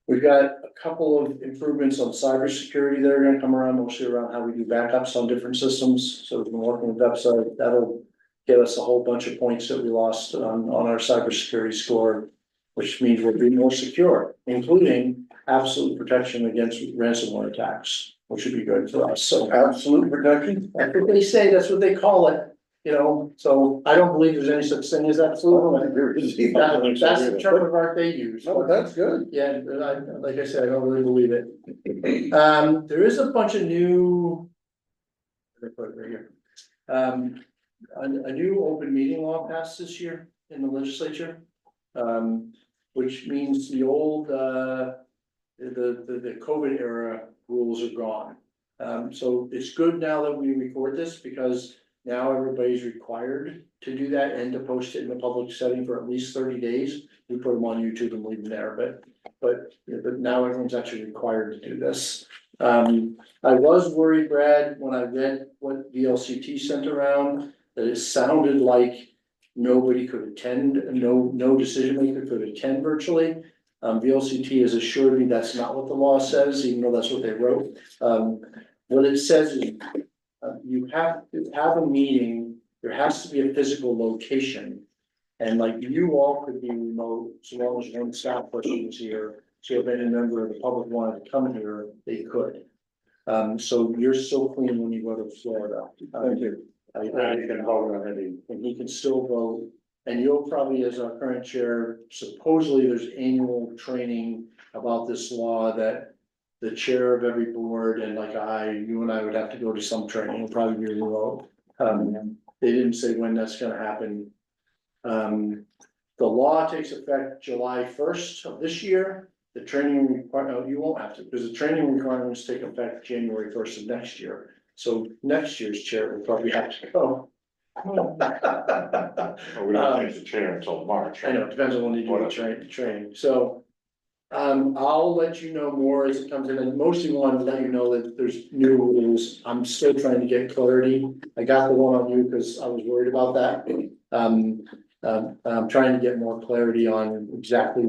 We've got a couple of improvements on cybersecurity that are gonna come around, mostly around how we do backups on different systems. So we've been working with website, that'll give us a whole bunch of points that we lost on our cybersecurity score, which means we'll be more secure, including absolute protection against ransomware attacks, which would be good for us. So absolute protection, that's what they say, that's what they call it. You know, so I don't believe there's any such thing as absolute. That's the term of art they use. No, that's good. Yeah, like I said, I don't really believe it. There is a bunch of new. Let me put it right here. A new open meeting law passed this year in the legislature. Which means the old, the COVID era rules are gone. So it's good now that we record this, because now everybody's required to do that and to post it in a public setting for at least 30 days. We put them on YouTube and leave them there, but now everyone's actually required to do this. I was worried, Brad, when I read what VLCT sent around, that it sounded like nobody could attend, no decision maker could attend virtually. VLCT has assured me that's not what the law says, even though that's what they wrote. What it says is, you have to have a meeting, there has to be a physical location. And like you all could be remote, so long as one staff person was here, so if any member of the public wanted to come here, they could. So you're so clean when you go to Florida. Thank you. You can vote on it, and he can still vote, and you'll probably, as our current chair, supposedly there's annual training about this law that. The chair of every board and like you and I would have to go to some training, it'll probably be remote. They didn't say when that's gonna happen. The law takes effect July 1st of this year. The training requirement, you won't have to, because the training requirements take effect January 1st of next year. So next year's chair will probably have to go. Well, we don't change the chair until March. I know, it depends on when you do the training, so. I'll let you know more as it comes in, and mostly wanted to let you know that there's new rules. I'm still trying to get clarity. I got the one on you because I was worried about that. I'm trying to get more clarity on exactly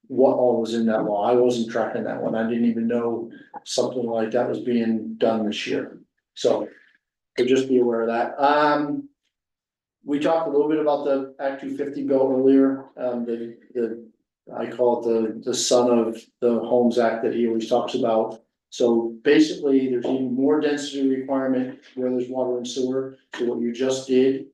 what all was in that law. I wasn't tracking that one. I didn't even know something like that was being done this year. So just be aware of that. We talked a little bit about the Act 250 bill earlier, I call it the son of the Homes Act that he always talks about. So basically, there's even more density requirement where there's water and sewer. So what you just did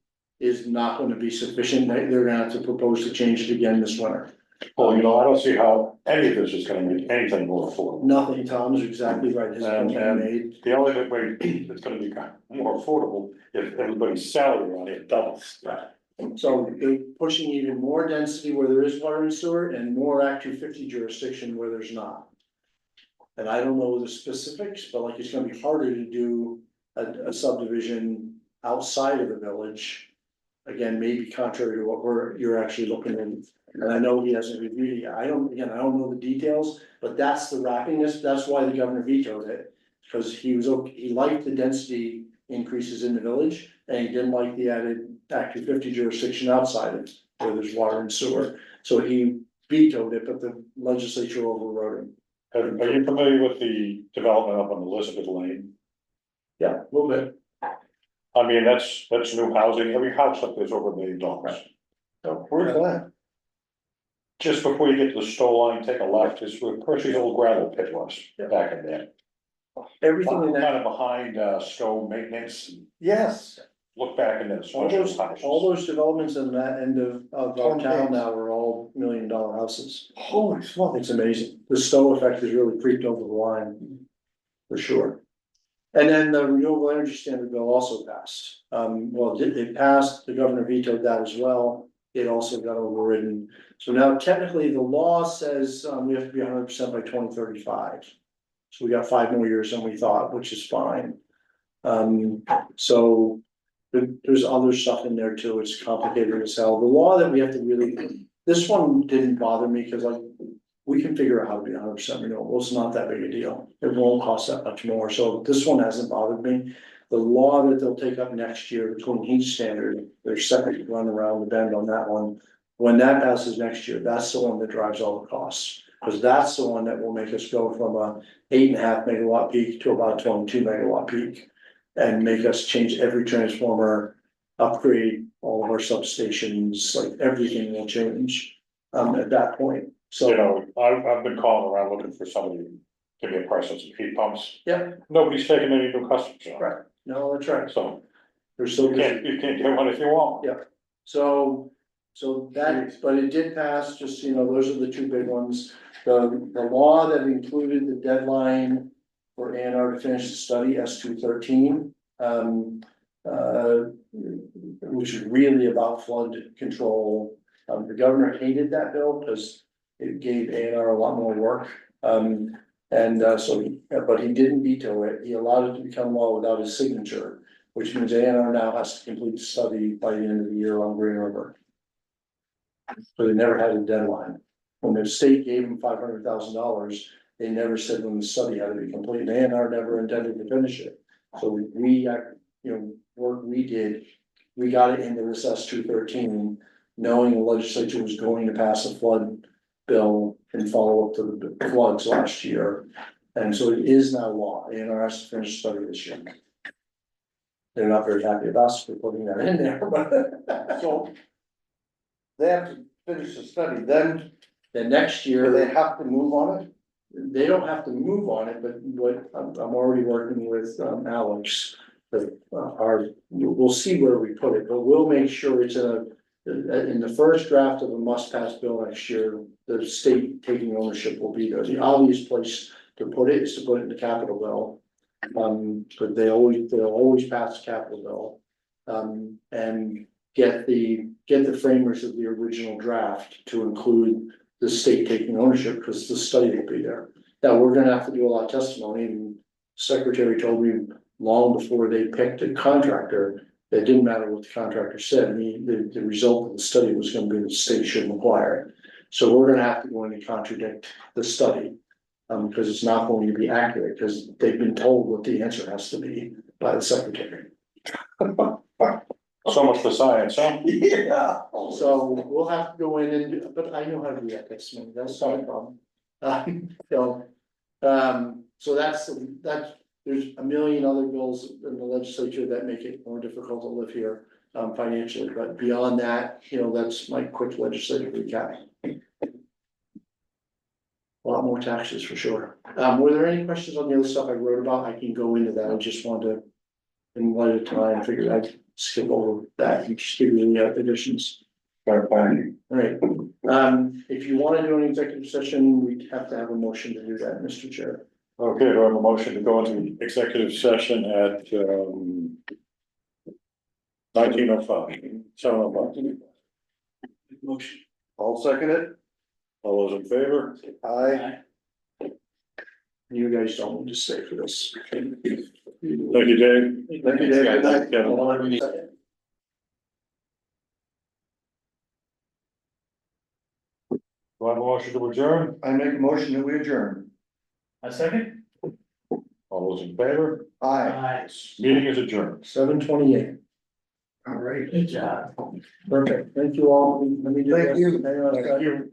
is not gonna be sufficient. They're gonna have to propose to change it again this winter. Well, you know, I don't see how any of this is gonna make anything more affordable. Nothing, Tom's exactly right, his point And- made. The only way it's gonna be more affordable if everybody's salary on it doubles. So they're pushing even more density where there is water and sewer and more Act 250 jurisdiction where there's not. And I don't know the specifics, but like it's gonna be harder to do a subdivision outside of the village. Again, maybe contrary to what you're actually looking at, and I know he hasn't reviewed it yet. I don't know the details, but that's the wrappiness, that's why the governor vetoed it. Because he liked the density increases in the village, and he didn't like the added Act 250 jurisdiction outside it, where there's water and sewer. So he vetoed it, but the legislature overrode him. Are you familiar with the development up on Elizabeth Lane? Yeah, a little bit. I mean, that's new housing, every house up there's over $1 million. So, Where's that? Just before you get to the Stowe line, take a left, is where Percy's old gravel pit was, back in there. everything in that, Kind of behind Stowe maintenance, Yes. look back in there. all those developments in that end of our town now are all $1 million houses. Holy smoke. It's amazing. The Stowe effect has really creeped over the line, for sure. And then the renewable energy standard bill also passed. Well, it passed, the governor vetoed that as well. It also got overridden. So now technically the law says, we have to be 100% by 2035. So we got 5 more years than we thought, which is fine. So there's other stuff in there too. It's complicated as hell. The law that we have to really, this one didn't bother me because like, we can figure out how to be 100% renewable. It's not that big a deal. It won't cost that much more. So this one hasn't bothered me. The law that they'll take up next year, the clean heat standard, there's second run around the bend on that one. When that passes next year, that's the one that drives all the costs. Because that's the one that will make us go from a 8.5 megawatt peak to about 22 megawatt peak. And make us change every transformer, upgrade all of our substations, like everything will change at that point. So, You know, I've been calling around looking for somebody to give me a price on some heat pumps. yeah, Nobody's taking any new customers on. right. No, that's right. So They're so you busy. can't get one if you want. Yeah. So that, but it did pass, just, you know, those are the two big ones. The law that included the deadline for A&R to finish the study, S213, which is really about flood control. The governor hated that bill because it gave A&R a lot more work. But he didn't veto it. He allowed it to become law without his signature, which means A&R now has to complete the study by the end of the year on Green River. So they never had a deadline. When the state gave them $500,000, they never said when the study had to be complete. A&R never intended to finish it. So work we did, we got it into this S213, knowing the legislature was going to pass a flood bill and follow up to the floods last year. And so it is now law. A&R has to finish the study this year. They're not very happy with us for putting that in there, but So they have to finish the study, then next year. do they have to move on it? They don't have to move on it, but what, I'm already working with Alex. But we'll see where we put it, but we'll make sure it's in the first draft of a must-pass bill next year. The state taking ownership will be there. The obvious place to put it is to put it in the capital bill. But they'll always pass the capital bill. And get the framers of the original draft to include the state taking ownership, because the study will be there. Now, we're gonna have to do a lot of testimony, and Secretary told me long before they picked a contractor, it didn't matter what the contractor said, the result of the study was gonna be the state shouldn't acquire it. So we're gonna have to go in and contradict the study, because it's not going to be accurate, because they've been told what the answer has to be by the secretary. So much for science, huh? Yeah. So we'll have to go in and, but I know how to do that testimony, that's not a problem. So that's, there's a million other bills in the legislature that make it more difficult to live here, financially, but beyond that, that's my quick legislative recap. A lot more taxes for sure. Were there any questions on the other stuff I wrote about? I can go into that, I just wanted to, in light of time, figure skip over that and just give you the additions. Fair planning. All right, if you wanna do an executive session, we'd have to have a motion to do that, Mr. Chair. Okay, do I have a motion to go into executive session at, 19:05, 7:05? Motion. All second it? All those in favor? Aye. You guys don't need to stay for this. Thank you, Dave. Thank you, Dave. Good night. Kevin. Hold on a second. Do I have a motion to adjourn? I make a motion that we adjourn. A second? All those in favor? Aye. Meeting is adjourned. 7:28. All right. Good job. Perfect. Thank you all. Let me do Thank this. you. Hang on a second. Thank you.